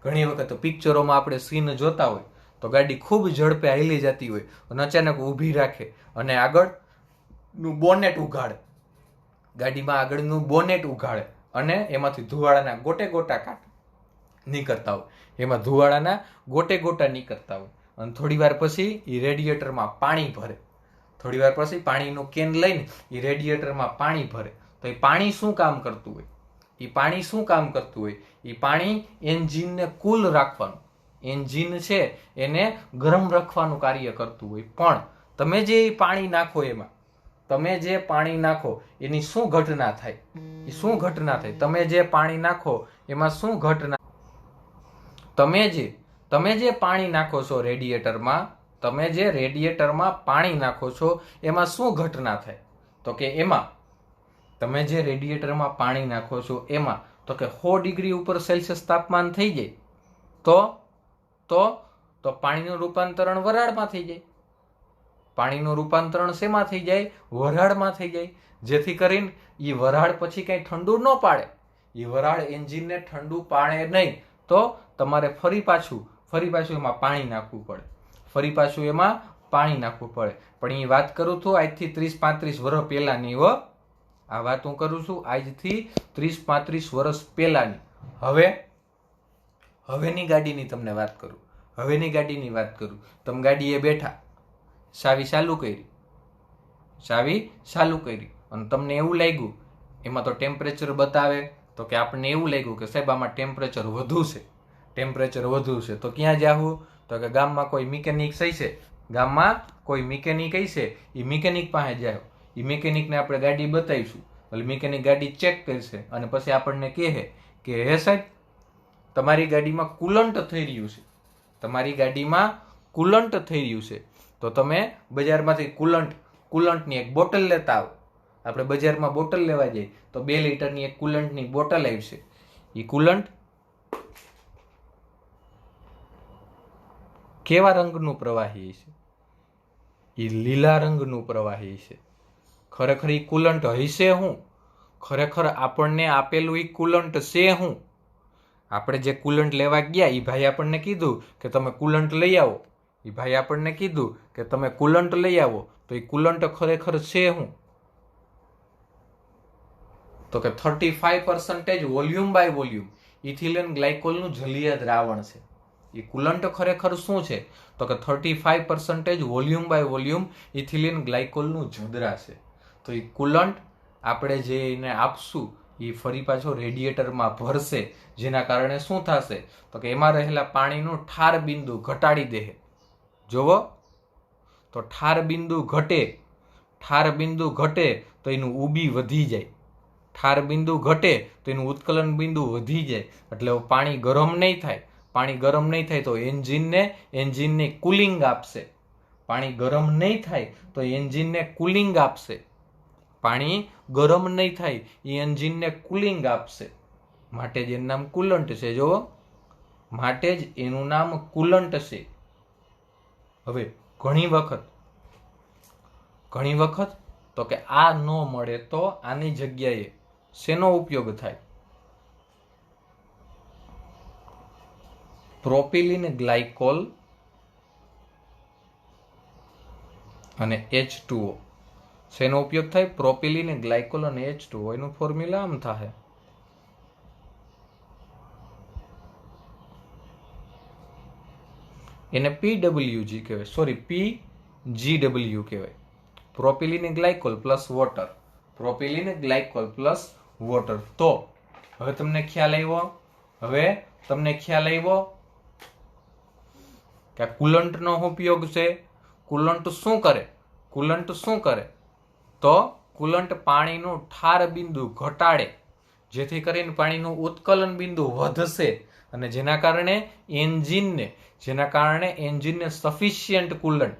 ઘણી વખત પિક્ચરોમાં આપણે સીન જોતા હોય તો ગાડી ખૂબ ઝડપે હાલી જતી હોય અને અચાનક ઊભી રાખે અને આગળનું બોનેટ ઉઘાડે અને એમાંથી ધુવાડાના ગોટા કાટ નીકળતા હોય. અને થોડી વાર પછી એ રેડિએટરમાં પાણી ભરે. પાણીનું કેન લઈને એ રેડિએટરમાં પાણી ભરે. તો એ પાણી શું કામ કરતું હોય? એ પાણી એન્જિનને કુલ રાખવાનું, એન્જિન છે એને ગરમ રાખવાનું કાર્ય કરતું હોય. પણ તમે જે પાણી નાખો એની શું ઘટના થાય? તમે જે પાણી નાખો એમાં શું ઘટના? તમે જે પાણી નાખો છો રેડિએટરમાં, પાણી નાખો છો એમાં શું ઘટના થાય? તો કે એમાં તમે જે રેડિએટરમાં પાણી નાખો છો એમાં તો કે 100 ડિગ્રી ઉપર સેલ્સિયસ તાપમાન થઈ જાય તો પાણીનું રૂપાંતરણ વરાળમાં થઈ જાય. પાણીનું રૂપાંતરણ શેમાં થઈ જાય? વરાળમાં થઈ જાય. જેથી કરીને એ વરાળ પછી કઈ ઠંડુ ન પાડે. એ વરાળ એન્જિનને ઠંડુ પાડે નહીં. તો તમારે ફરી પાછું એમાં પાણી નાખવું પડે. પણ એ વાત કરું છું આજથી 30-35 વર્ષ પહેલાની આજથી 30-35 વર્ષ પહેલાની. હવેની ગાડીની તમને વાત કરું. તમે ગાડીએ બેઠા, ચાવી ચાલુ કરી અને તમને એવું લાગ્યું, એમાં તો ટેમ્પરેચર બતાવે, તો કે આપણને એવું લાગ્યું કે સાહેબ આમાં ટેમ્પરેચર વધુ છે. તો ક્યાં જાવું? તો કે ગામમાં કોઈ મિકેનિક હશે ગામમાં કોઈ મિકેનિક હશે, એ મિકેનિક પાસે જાય, એ મિકેનિકને આપણે ગાડી બતાવીશું, એટલે મિકેનિક ગાડી ચેક કરશે અને પછી આપણને કહે કે હે સાહેબ, તમારી ગાડીમાં કુલન્ટ થઈ રહ્યું છે, તમારી ગાડીમાં કુલન્ટ થઈ રહ્યું છે, તો તમે બજારમાંથી કુલન્ટની એક બોટલ લેતા આવો. આપણે બજારમાં બોટલ લેવા જઈએ તો 2 લીટરની એક કુલન્ટની બોટલ આવશે. એ કુલન્ટ કેવા રંગનું પ્રવાહી છે? એ લીલા રંગનું પ્રવાહી છે. ખરેખર એ કુલન્ટ હશે શું? ખરેખર આપણને આપેલું એ કુલન્ટ છે શું? આપણે જે કુલન્ટ લેવા ગયા એ ભાઈ આપણને કીધું કે તમે કુલન્ટ લઈ આવો. એ ભાઈ આપણને કીધું કે તમે કુલન્ટ લઈ આવો, તો એ કુલન્ટ ખરેખર છે શું? તો કે 35% વોલ્યુમ બાય વોલ્યુમ ઇથિલિન ગ્લાયકોલનું જલીય દ્રાવણ છે. એ કુલન્ટ ખરેખર શું છે? તો કે 35% વોલ્યુમ બાય વોલ્યુમ ઇથિલિન ગ્લાયકોલનું જદરા છે. તો એ કુલન્ટ આપણે જે એને આપશું એ ફરી પાછો રેડિએટરમાં ભરશે, જેના કારણે શું થશે? તો કે એમાં રહેલા પાણીનું ઠાર બિંદુ ઘટાડી દે. જોવો તો ઠાર બિંદુ ઘટે તો એનું ઉબી વધી જાય, ઠાર બિંદુ ઘટે તો એનું ઉત્કલન બિંદુ વધી જાય, એટલે પાણી ગરમ નહીં થાય. પાણી ગરમ નહીં થાય તો એન્જિનને કુલિંગ આપશે. પાણી ગરમ નહીં થાય તો એન્જિનને કુલિંગ આપશે. પાણી ગરમ નહીં થાય એ એન્જિનને કુલિંગ આપશે. માટે જ એનું નામ કુલન્ટ છે. જો માટે જ એનું નામ કુલન્ટ છે. હવે ઘણી વખત તો કે આ ન મળે તો આની જગ્યાએ શેનો ઉપયોગ થાય? પ્રોપિલિન ગ્લાયકોલ અને H2O. શેનો ઉપયોગ થાય? પ્રોપિલિન ગ્લાયકોલ અને H2O. એનું ફોર્મ્યુલા આમ થાય. એને PWG કહેવાય, સોરી PGW કહેવાય. Propylene glycol plus water. Propylene glycol plus water. તો હવે તમને ખ્યાલ આવ્યો કે આ કુલન્ટનો ઉપયોગ છે. કુલન્ટ શું કરે? તો કુલન્ટ પાણીનું ઠાર બિંદુ ઘટાડે, જેથી કરીને પાણીનું ઉત્કલન બિંદુ વધશે અને જેના કારણે એન્જિનને સફિશિયન્ટ કુલન્ટ,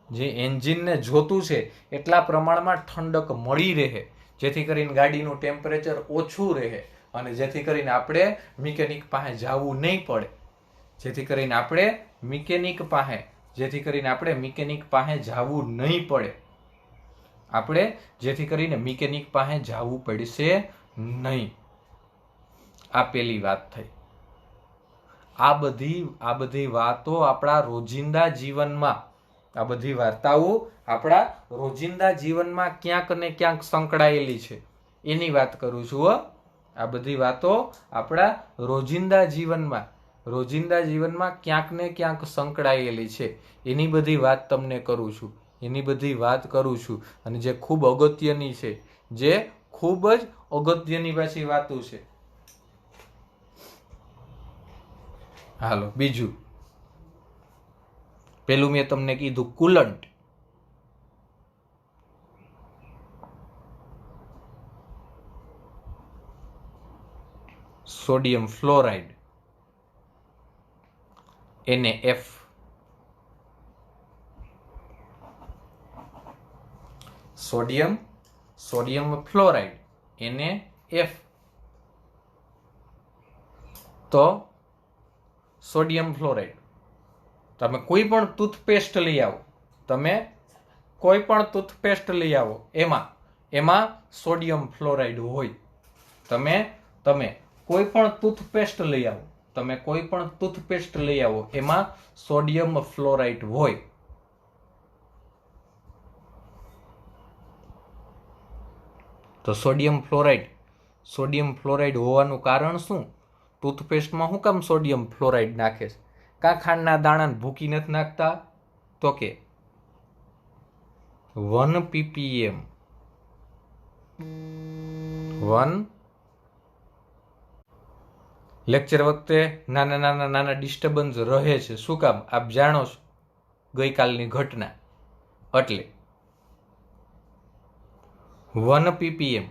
જે એન્જિનને જોતું છે એટલા પ્રમાણમાં ઠંડક મળી રહે, જેથી કરીને ગાડીનું ટેમ્પરેચર ઓછું રહે અને જેથી કરીને આપણે મિકેનિક પાસે જવું નહીં પડે. જેથી કરીને આપણે મિકેનિક પાસે જવું પડશે નહીં. આ પેલી વાત થઈ. આ બધી વાતો આપણા રોજિંદા જીવનમાં ક્યાંક ને ક્યાંક સંકળાયેલી છે, એની વાત કરું છું. આ બધી વાતો આપણા રોજિંદા જીવનમાં ક્યાંક ને ક્યાંક સંકળાયેલી છે, એની બધી વાત તમને કરું છું. અને જે ખૂબ અગત્યની છે, જે ખૂબ જ અગત્યની પાછી વાતો છે. હાલો, બીજું. પેલું મેં તમને કીધું coolant. Sodium fluoride NaF. Sodium fluoride NaF. તો સોડિયમ ફ્લોરાઇડ, તમે કોઈ પણ ટૂથપેસ્ટ લઈ આવો, એમાં સોડિયમ ફ્લોરાઇડ હોય. તમે કોઈ પણ ટૂથપેસ્ટ લઈ આવો, એમાં સોડિયમ ફ્લોરાઇડ હોય. તો સોડિયમ ફ્લોરાઇડ હોવાનું કારણ શું? ટૂથપેસ્ટમાં શું કામ સોડિયમ ફ્લોરાઇડ નાખે છે? કાં ખાંડના દાણાને ભૂકી નથી નાખતા? તો કે 1 ppm લેક્ચર વખતે નાના ડિસ્ટર્બન્સ રહે છે. શું કામ? આપ જાણો છો. ગઈકાલની ઘટના. એટલે 1 ppm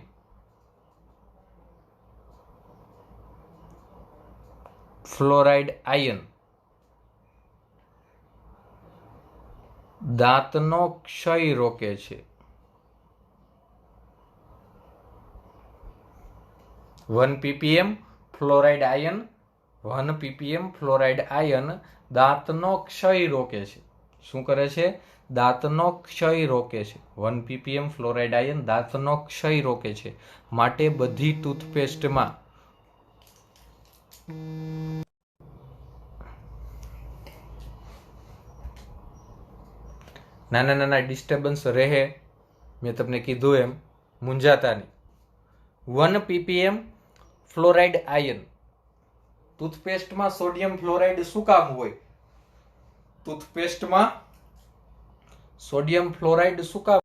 ફ્લોરાઇડ આયન દાંતનો ક્ષય રોકે છે. 1 ppm fluoride ion 1 ppm fluoride ion દાંતનો ક્ષય રોકે છે. શું કરે છે? દાંતનો ક્ષય રોકે છે. 1 ppm ફ્લોરાઇડ આયન દાંતનો ક્ષય રોકે છે. માટે બધી ટૂથપેસ્ટમાં નાના નાના ડિસ્ટર્બન્સ રહે. મેં તમને કીધું એમ મૂંઝાતા નહીં. 1 ppm ફ્લોરાઇડ આયન. ટૂથપેસ્ટમાં સોડિયમ ફ્લોરાઇડ શું કામ હોય? ટૂથપેસ્ટમાં સોડિયમ ફ્લોરાઇડ શું કામ?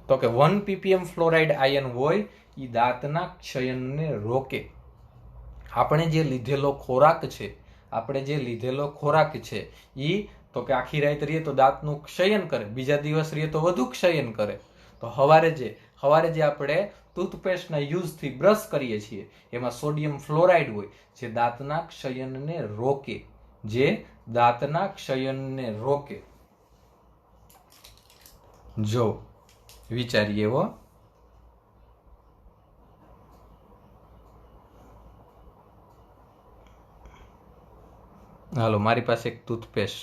તો કે 1 ppm ફ્લોરાઇડ આયન હોય એ દાંતના ક્ષયનને રોકે. આપણે જે લીધેલો ખોરાક છે એ તો કે આખી રાત રહીએ તો દાંતનું ક્ષયન કરે, બીજા દિવસ રહીએ તો વધુ ક્ષયન કરે. તો સવારે જે આપણે ટૂથપેસ્ટના યુઝથી બ્રશ કરીએ છીએ એમાં સોડિયમ ફ્લોરાઇડ હોય જે દાંતના ક્ષયનને રોકે. જો વિચારીએ એવો. હાલો, મારી પાસે એક ટૂથપેસ્ટ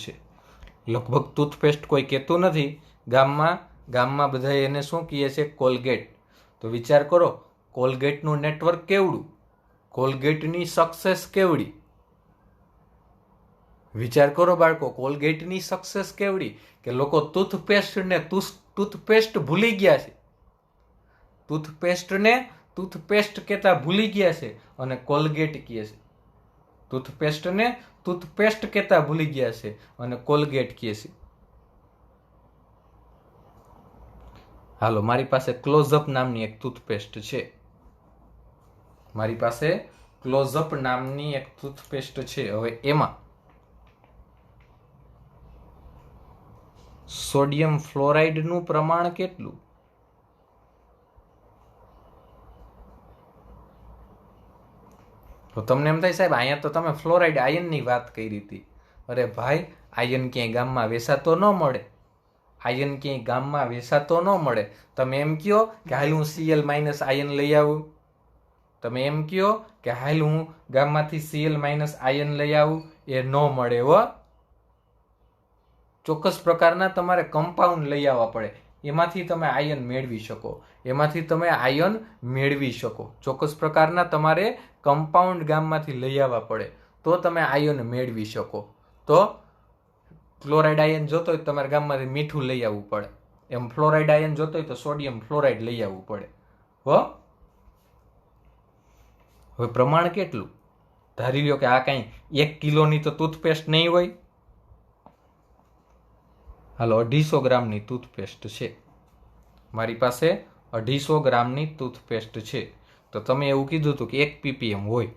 છે. લગભગ ટૂથપેસ્ટ કોઈ કહેતું નથી. ગામમાં બધા એને શું કહે છે? કોલગેટ. તો વિચાર કરો, કોલગેટનું નેટવર્ક કેવડું, કોલગેટની સક્સેસ કેવડી. વિચાર કરો બાળકો, કોલગેટની સક્સેસ કેવડી કે લોકો ટૂથપેસ્ટ ભૂલી ગયા છે. ટૂથપેસ્ટ કહેતા ભૂલી ગયા છે અને કોલગેટ કહે છે. ટૂથપેસ્ટ કહેતા ભૂલી ગયા છે અને કોલગેટ કહે છે. હાલો, મારી પાસે ક્લોઝઅપ નામની એક ટૂથપેસ્ટ છે. હવે એમાં સોડિયમ ફ્લોરાઇડનું પ્રમાણ કેટલું? તો તમને એમ થાય સાહેબ અહીંયા તો તમે ફ્લોરાઇડ આયનની વાત કરી હતી. અરે ભાઈ, આયન ક્યાંય ગામમાં વેચાતો ન મળે. તમે એમ કહો કે હાલ હું Cl- આયન લઈ આવું. ગામમાંથી Cl- આયન લઈ આવું, એ ન મળે હો. ચોક્કસ પ્રકારના તમારે કમ્પાઉન્ડ લઈ આવવા પડે, એમાંથી તમે આયન મેળવી શકો. ચોક્કસ પ્રકારના તમારે કમ્પાઉન્ડ ગામમાંથી લઈ આવવા પડે તો તમે આયન મેળવી શકો. તો ક્લોરાઇડ આયન જોતો હોય તમારે ગામમાંથી મીઠું લઈ આવવું પડે, એમ ફ્લોરાઇડ આયન જોતો હોય તો સોડિયમ ફ્લોરાઇડ લઈ આવવું પડે. હવે પ્રમાણ કેટલું? ધારી લ્યો કે આ કઈ 1 કિલોની તો ટૂથપેસ્ટ નહીં હોય. હાલો, 250 ગ્રામની ટૂથપેસ્ટ છે. મારી પાસે 250 ગ્રામની ટૂથપેસ્ટ છે. તો તમે એવું કીધું હતું કે 1 ppm હોય.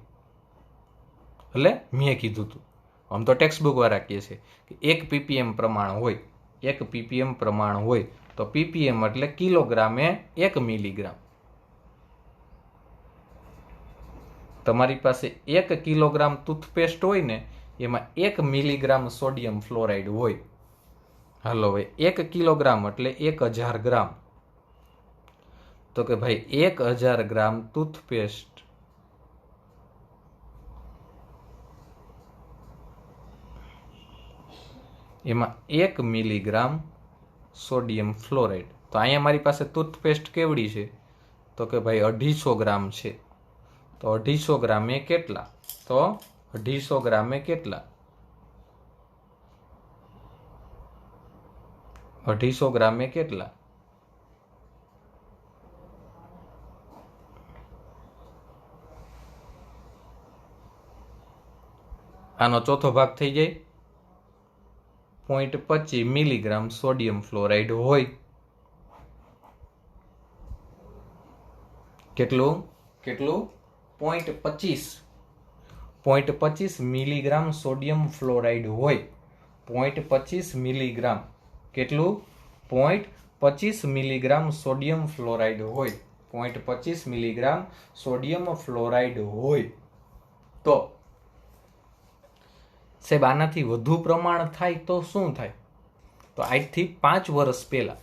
એટલે મેં કીધું હતું, આમ તો ટેક્સ્ટ બુક વાળા કહે છે કે 1 ppm પ્રમાણ હોય. 1 ppm પ્રમાણ હોય તો ppm એટલે કિલોગ્રામે 1 મિલીગ્રામ. તમારી પાસે 1 કિલોગ્રામ ટૂથપેસ્ટ હોય ને એમાં 1 મિલીગ્રામ સોડિયમ ફ્લોરાઇડ હોય. હાલો, હવે 1 કિલોગ્રામ એટલે 1000 ગ્રામ. તો કે ભાઈ 1000 ગ્રામ ટૂથપેસ્ટ એમાં 1 મિલીગ્રામ સોડિયમ ફ્લોરાઇડ. તો અહીંયા મારી પાસે ટૂથપેસ્ટ કેવડી છે? તો કે ભાઈ 250 ગ્રામ છે. તો 250 ગ્રામે કેટલા? 250 ગ્રામે કેટલા? 250 ગ્રામે કેટલા? આનો ચોથો ભાગ થઈ જાય. 0.25 મિલીગ્રામ સોડિયમ ફ્લોરાઇડ હોય. કેટલું? કેટલું 0.25 મિલીગ્રામ સોડિયમ ફ્લોરાઇડ હોય. 0.25 મિલીગ્રામ, કેટલું 0.25 મિલીગ્રામ સોડિયમ ફ્લોરાઇડ હોય. 0.25 મિલીગ્રામ સોડિયમ ફ્લોરાઇડ હોય તો સાહેબ આનાથી વધુ પ્રમાણ થાય તો શું થાય? તો આજથી 5 વર્ષ પહેલા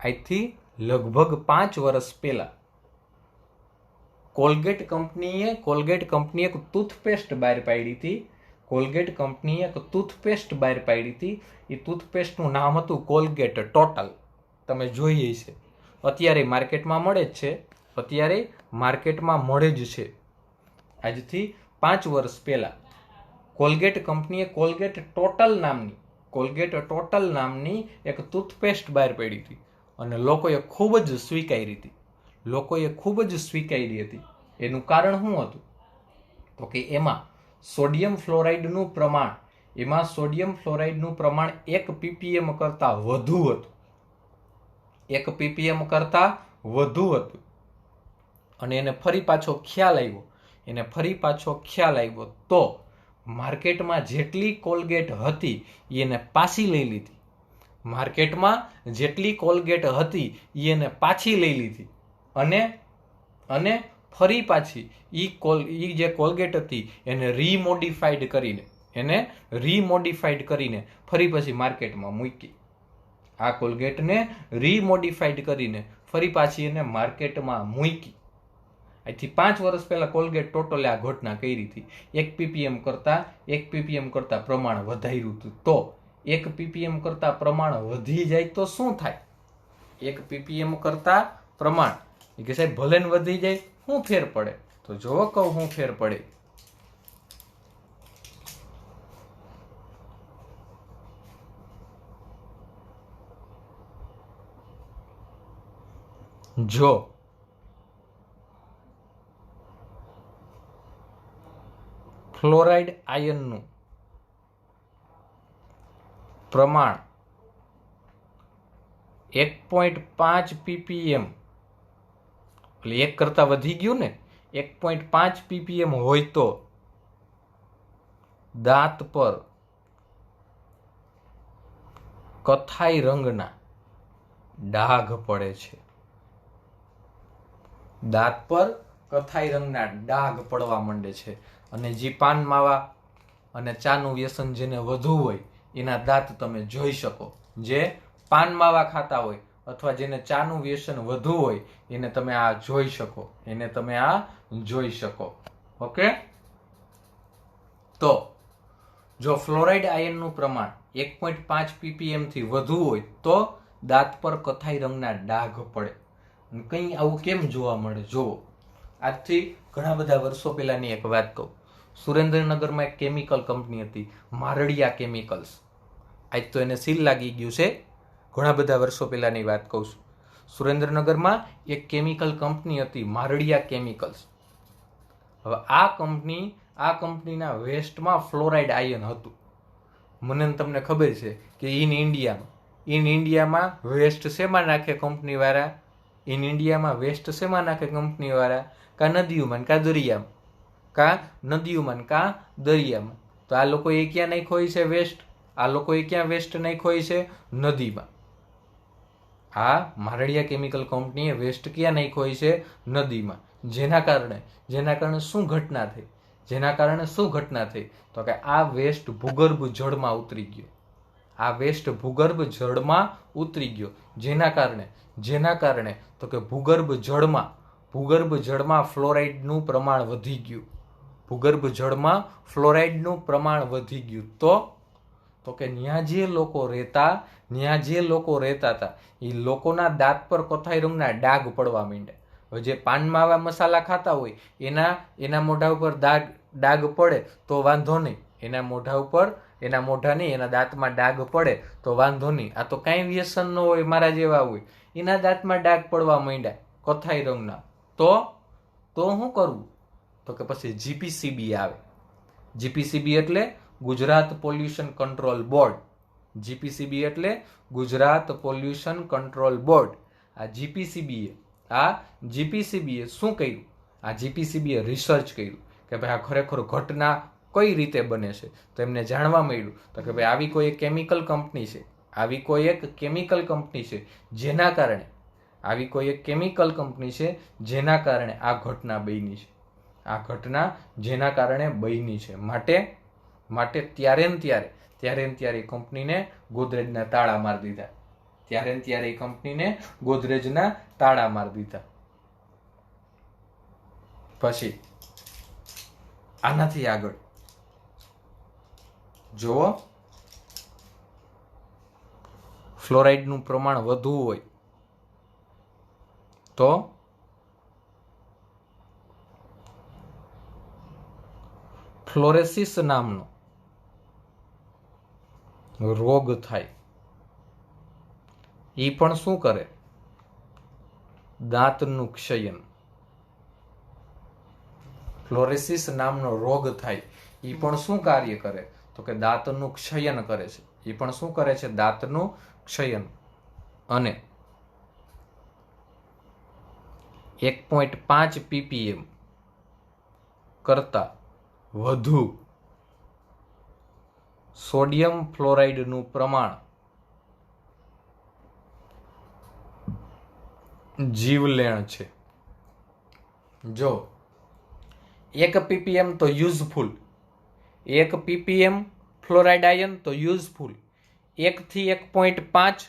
આજથી લગભગ 5 વર્ષ પહેલા કોલગેટ કંપનીએ એક ટૂથપેસ્ટ બહાર પાડી હતી. એ ટૂથપેસ્ટનું નામ હતું કોલગેટ ટોટલ. તમે જોઈએ છે, અત્યારે માર્કેટમાં મળે જ છે. આજથી 5 વર્ષ પહેલા કોલગેટ કંપનીએ કોલગેટ ટોટલ નામની એક ટૂથપેસ્ટ બહાર પાડી હતી અને લોકોએ ખૂબ જ સ્વીકારી હતી. એનું કારણ શું હતું? તો કે એમાં સોડિયમ ફ્લોરાઇડનું પ્રમાણ 1 ppm કરતા વધુ હતું. અને એને ફરી પાછો ખ્યાલ આવ્યો તો માર્કેટમાં જેટલી કોલગેટ હતી એને પાછી લઈ લીધી. અને ફરી પાછી ઈ જે કોલગેટ હતી એને રીમોડિફાઈડ કરીને ફરી પછી માર્કેટમાં મૂકી. આ કોલગેટને રીમોડિફાઈડ કરીને ફરી પાછી એને માર્કેટમાં મૂકી. આજથી 5 વર્ષ પહેલા કોલગેટ ટોટલે આ ઘટના કરી હતી. 1 ppm કરતા પ્રમાણ વધાર્યું હતું. તો 1 ppm કરતા પ્રમાણ વધી જાય તો શું થાય? 1 ppm કરતા પ્રમાણ કે સાહેબ ભલે ને વધી જાય, શું ફેર પડે? તો જો કહું શું ફેર પડે. જો ફ્લોરાઇડ આયનનું પ્રમાણ 1.5 ppm એટલે 1 કરતા વધી ગયું ને, 1.5 ppm હોય તો દાંત પર કથાઈ રંગના ડાઘ પડે છે. દાંત પર કથાઈ રંગના ડાઘ પડવા માંડે છે. અને જે પાન માવા અને ચાનું વ્યસન જેને વધુ હોય એના દાંત તમે જોઈ શકો. જે પાન માવા ખાતા હોય અથવા જેને ચાનું વ્યસન વધુ હોય એને તમે આ જોઈ શકો. ઓકે, તો જો ફ્લોરાઇડ આયનનું પ્રમાણ 1.5 ppm થી વધુ હોય તો દાંત પર કથાઈ રંગના ડાઘ પડે. કંઈ આવું કેમ જોવા મળે? જુઓ, આજથી ઘણા બધા વર્ષો પહેલાની એક વાત કહું. સુરેન્દ્રનગરમાં એક કેમિકલ કંપની હતી, મારડિયા કેમિકલ્સ. આજ તો એને સીલ લાગી ગયું છે. ઘણા બધા વર્ષો પહેલાની વાત કહું છું. સુરેન્દ્રનગરમાં એક કેમિકલ કંપની હતી, મારડિયા કેમિકલ્સ. હવે આ કંપનીના વેસ્ટમાં ફ્લોરાઇડ આયન હતું. મને તમને ખબર છે કે ઇન ઇન્ડિયામાં વેસ્ટ શેમાં નાખે કંપનીવાળા? કા નદીઓમાં કા દરિયામાં. તો આ લોકોએ ક્યાં નાખ્યો છે વેસ્ટ? નાખ્યો છે નદીમાં. આ મારડિયા કેમિકલ કંપનીએ વેસ્ટ ક્યાં નાખ્યો છે? નદીમાં. જેના કારણે શું ઘટના થઈ? તો કે આ વેસ્ટ ભૂગર્ભ જળમાં ઉતરી ગયો. જેના કારણે તો કે ભૂગર્ભ જળમાં ફ્લોરાઇડનું પ્રમાણ વધી ગયું. તો કે ન્યા જે લોકો રહેતા હતા એ લોકોના દાંત પર કથાઈ રંગના ડાઘ પડવા માંડ્યા. હવે જે પાનમાં આવા મસાલા ખાતા હોય એના મોઢા ઉપર ડાઘ પડે તો વાંધો નહીં. એના દાંતમાં ડાઘ પડે તો વાંધો નહીં. આ તો કાંઈ વ્યસન ન હોય, મારા જેવા હોય, એના દાંતમાં ડાઘ પડવા માંડ્યા કથાઈ રંગના. તો શું કરવું? તો કે પછી જીપીસીબી આવે. જીપીસીબી એટલે ગુજરાત પોલ્યુશન કંટ્રોલ બોર્ડ. આ જીપીસીબીએ આ જીપીસીબીએ શું કર્યું? આ જીપીસીબીએ રિસર્ચ કર્યું કે ભાઈ આ ખરેખર ઘટના કઈ રીતે બને છે. તો એમને જાણવા મળ્યું તો કે ભાઈ આવી કોઈ એક કેમિકલ કંપની છે, આવી કોઈ એક કેમિકલ કંપની છે જેના કારણે આવી કોઈ એક કેમિકલ કંપની છે જેના કારણે આ ઘટના બની છે. આ ઘટના જેના કારણે બની છે. માટે ત્યારે ને ત્યારે કંપનીને ગોદરેજના તાળા મારી દીધા. ત્યારે કંપનીને ગોદરેજના તાળા મારી દીધા. પછી આનાથી આગળ જુઓ, ફ્લોરાઇડનું પ્રમાણ વધુ હોય તો ફ્લોરેસિસ નામનો રોગ થાય. એ પણ શું કરે? દાંતનું ક્ષયન. ફ્લોરેસિસ નામનો રોગ થાય એ પણ શું કાર્ય કરે? તો કે દાંતનું ક્ષયન કરે છે. એ પણ શું કરે છે? દાંતનું ક્ષયન. અને 1.5 ppm કરતા વધુ સોડિયમ ફ્લોરાઇડનું પ્રમાણ જીવલેણ છે. જો 1 ppm તો યુઝફુલ, 1 ppm ફ્લોરાઇડ આયન તો યુઝફુલ, 1 થી 1.5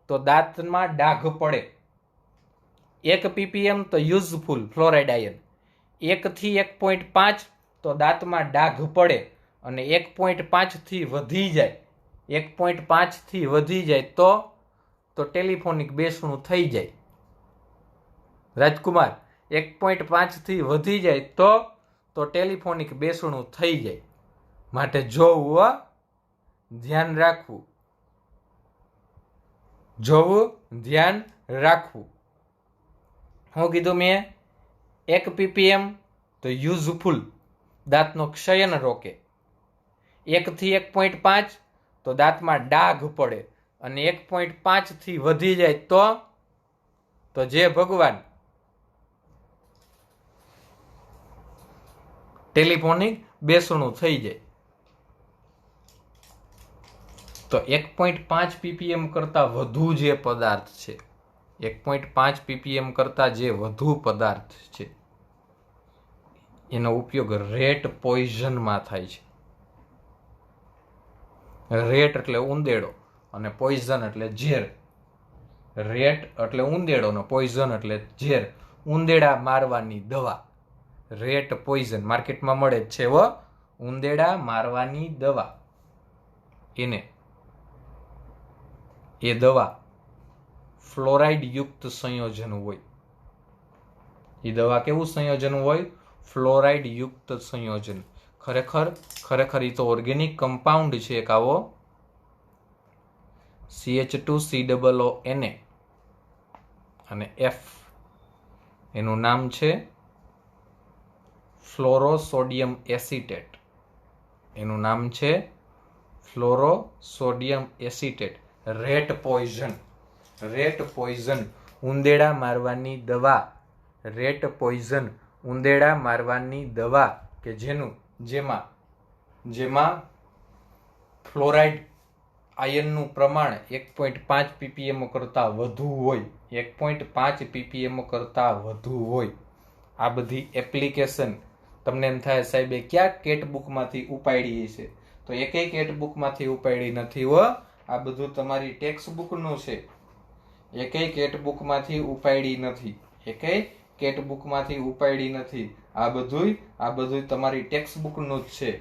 તો દાંતમાં ડાઘ પડે. 1 ppm તો યુઝફુલ ફ્લોરાઇડ આયન, 1 થી 1.5 તો દાંતમાં ડાઘ પડે. અને 1.5 થી વધી જાય, 1.5 થી વધી જાય તો ટેલિફોનિક બેસણું થઈ જાય. રાજકુમાર, 1.5 થી વધી જાય તો ટેલિફોનિક બેસણું થઈ જાય. માટે જોવું, ધ્યાન રાખવું, જોવું, ધ્યાન રાખવું. શું કીધું મેં? 1 ppm તો યુઝફુલ, દાંતનો ક્ષયન રોકે. 1 થી 1.5 તો દાંતમાં ડાઘ પડે. અને 1.5 થી વધી જાય તો જે ભગવાન ટેલિફોનિક બેસણું થઈ જાય. તો 1.5 ppm કરતા વધુ જે પદાર્થ છે, 1.5 ppm કરતા જે વધુ પદાર્થ છે એનો ઉપયોગ રેટ પોઈઝનમાં થાય છે. રેટ એટલે ઉંદેડો અને પોઈઝન એટલે ઝેર. રેટ એટલે ઉંદેડો અને પોઈઝન એટલે ઝેર. ઉંદેડા મારવાની દવા, રેટ પોઈઝન માર્કેટમાં મળે જ છે. ઉંદેડા મારવાની દવા, એ દવા ફ્લોરાઇડ યુક્ત સંયોજન હોય. એ દવા કેવું સંયોજન હોય? ફ્લોરાઇડ યુક્ત સંયોજન. ખરેખર એ તો ઓર્ગેનિક કમ્પાઉન્ડ છે એક આવો CH2COONA અને F. એનું નામ છે ફ્લોરોસોડિયમ એસિટેટ. એનું નામ છે fluorosodium acetate. Rat poison, rat poison, ઉંદેડા મારવાની દવા. રેટ પોઈઝન, ઉંદેડા મારવાની દવા કે જેમાં ફ્લોરાઇડ આયનનું પ્રમાણ 1.5 ppm કરતા વધુ હોય, 1.5 ppm કરતા વધુ હોય. આ બધી એપ્લિકેશન તમને એમ થાય સાહેબે ક્યાં કેટબુકમાંથી ઉપાડી છે? તો એકેય કેટબુકમાંથી ઉપાડી નથી હો. આ બધું તમારી ટેક્સ્ટબુકનું છે. એકેય કેટબુકમાંથી ઉપાડી નથી, એકેય કેટબુકમાંથી ઉપાડી નથી. આ બધું તમારી ટેક્સ્ટબુકનું જ છે.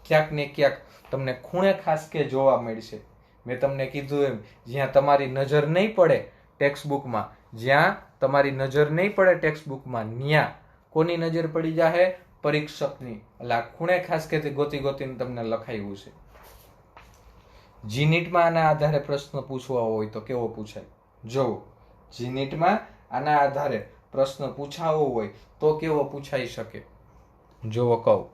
ક્યાંક ને ક્યાંક તમને ખૂણે ખાસ કે જોવા મળશે. મેં તમને કીધું એમ, જ્યાં તમારી નજર નહીં પડે ટેક્સ્ટબુકમાં, જ્યાં તમારી નજર નહીં પડે ટેક્સ્ટબુકમાં, ત્યાં કોની નજર પડી જાહે? પરીક્ષકની. એટલે આ ખૂણે ખાસ કે ગોતીને તમને લખાયું છે. જીનીટમાં આના આધારે પ્રશ્ન પૂછવા હોય તો કેવો પૂછાય? જો જીનીટમાં આના આધારે પ્રશ્ન પૂછાવો હોય તો કેવો પૂછાઈ શકે? જો કહું,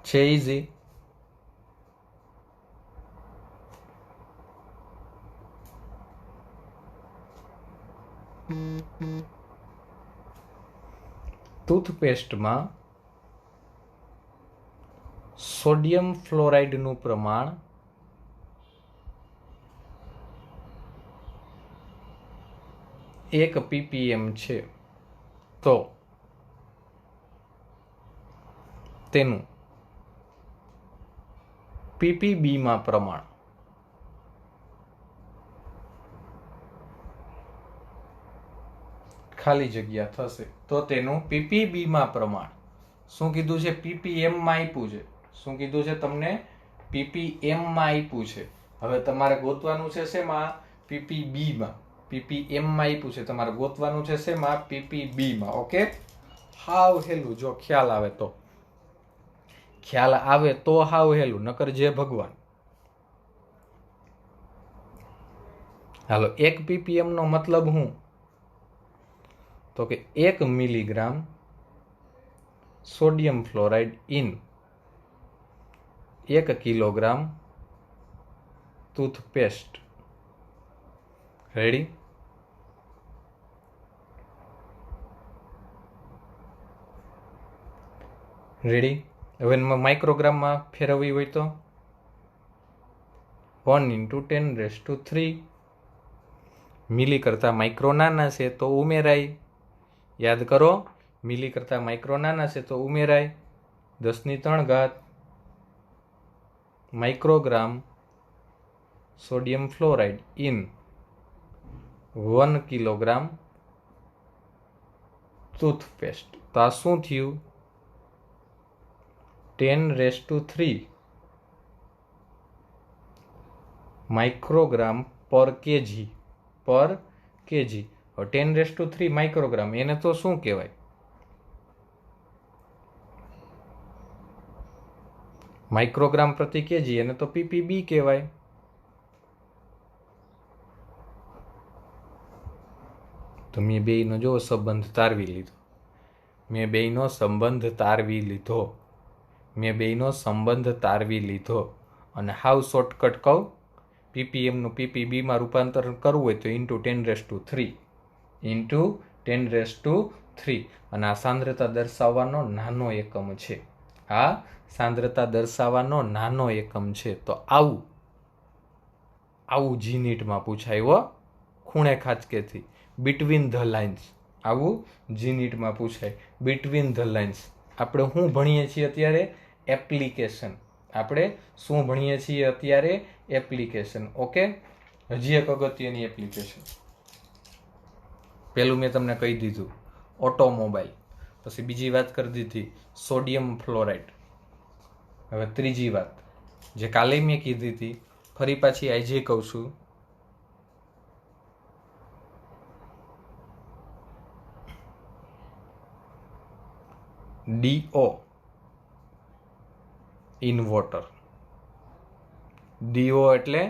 છે ઈઝી. ટૂથપેસ્ટમાં સોડિયમ ફ્લોરાઇડનું પ્રમાણ 1 ppm છે તો તેનું ppb માં પ્રમાણ ખાલી જગ્યા થશે તો તેનું ppb માં પ્રમાણ શું કીધું છે? ppm માં આપ્યું છે. શું કીધું છે તમને? ppm માં આપ્યું છે. હવે તમારે ગોતવાનું છે શેમાં? ppb માં. ppm માં આપ્યું છે, તમારે ગોતવાનું છે શેમાં? ppb માં. ઓકે, હાવ હેલું. જો ખ્યાલ આવે તો હાવ હેલું, નકર જે ભગવાન. હાલો, 1 ppm નો મતલબ હું? તો કે 1 milligram sodium fluoride in 1 kilogram toothpaste. Ready? હવે માઇક્રોગ્રામમાં ફેરવવી હોય તો 1 × 10⁻³ મિલી કરતા માઇક્રો નાના છે તો ઉમેરાય. યાદ કરો, મિલી કરતા માઇક્રો નાના છે તો ઉમેરાય. 10³ microgram sodium fluoride in 1 kilogram toothpaste. તો આ શું થયું? 10⁻³ માઇક્રોગ્રામ પર કેજી. 10⁻³ માઇક્રોગ્રામ, એને તો શું કહેવાય? માઇક્રોગ્રામ પ્રતિ કેજી, એને તો ppb કહેવાય. તો મેં બેયનો જો સંબંધ તારવી લીધો. અને હાવ શોર્ટકટ કહું, ppm નું ppb માં રૂપાંતરણ કરવું હોય તો ×10⁻³ અને આ સાંદ્રતા દર્શાવવાનો નાનો એકમ છે. તો આવું જીનીટમાં પૂછાય હો, ખૂણે ખાંચકેથી. Between the lines. આવું જીનીટમાં પૂછાય, બિટવીન ધ લાઇન્સ. આપણે શું ભણીએ છીએ અત્યારે? એપ્લિકેશન. એપ્લિકેશન. ઓકે, હજી એક અગત્યની એપ્લિકેશન. પેલું મેં તમને કહી દીધું ઓટોમોબાઈલ, પછી બીજી વાત કરી દીધી સોડિયમ ફ્લોરાઇડ. હવે ત્રીજી વાત જે કાલે મેં કીધી હતી, ફરી પાછી આજે કહું છું. DO in water. DO એટલે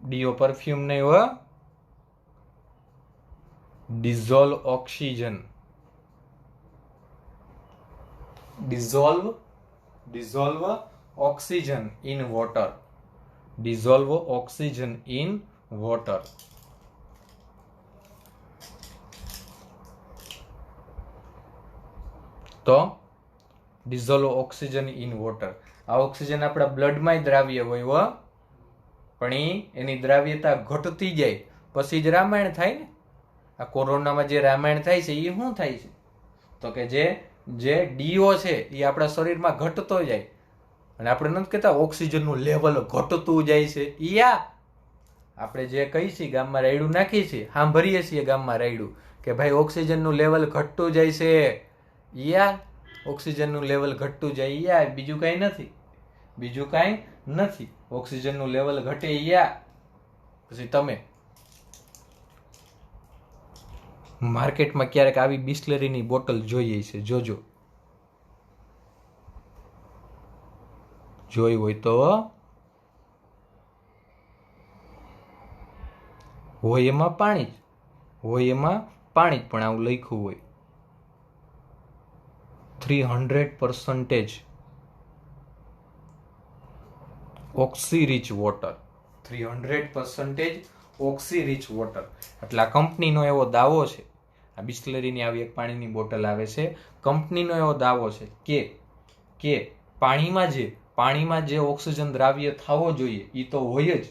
DO પરફ્યુમ નહીં હો, dissolve oxygen. Dissolve oxygen in water. તો ડિઝોલ્વ ઓક્સિજન ઇન વોટર. આ ઓક્સિજન આપણા બ્લડમાં દ્રાવ્ય હોય હો, પણ એની દ્રાવ્યતા ઘટતી જાય પછી જ રામાયણ થાય ને. આ કોરોનામાં જે રામાયણ થાય છે એ શું થાય છે? તો કે જે DO છે એ આપણા શરીરમાં ઘટતો જાય. અને આપણે નથી કહેતા ઓક્સિજનનું લેવલ ઘટતું જાય છે. આપણે જે કહી છીએ ગામમાં રાયડું નાખીએ છીએ, સાંભળીએ છીએ ગામમાં રાયડું કે ભાઈ ઓક્સિજનનું લેવલ ઘટતું જાય છે. ઓક્સિજનનું લેવલ ઘટતું જાય, બીજું કાંઈ નથી. ઓક્સિજનનું લેવલ ઘટે. પછી તમે માર્કેટમાં ક્યારેક આવી બિસ્લરીની બોટલ જોઈએ છે, જોજો. જોઈ હોય તો હોય એમાં પાણી પણ આવું લખ્યું હોય 300% oxy rich water. 300% oxy rich water. એટલે આ કંપનીનો એવો દાવો છે, આ બિસ્લરીની આવી એક પાણીની બોટલ આવે છે, કંપનીનો એવો દાવો છે કે પાણીમાં જે ઓક્સિજન દ્રાવ્ય થવો જોઈએ એ તો હોય જ,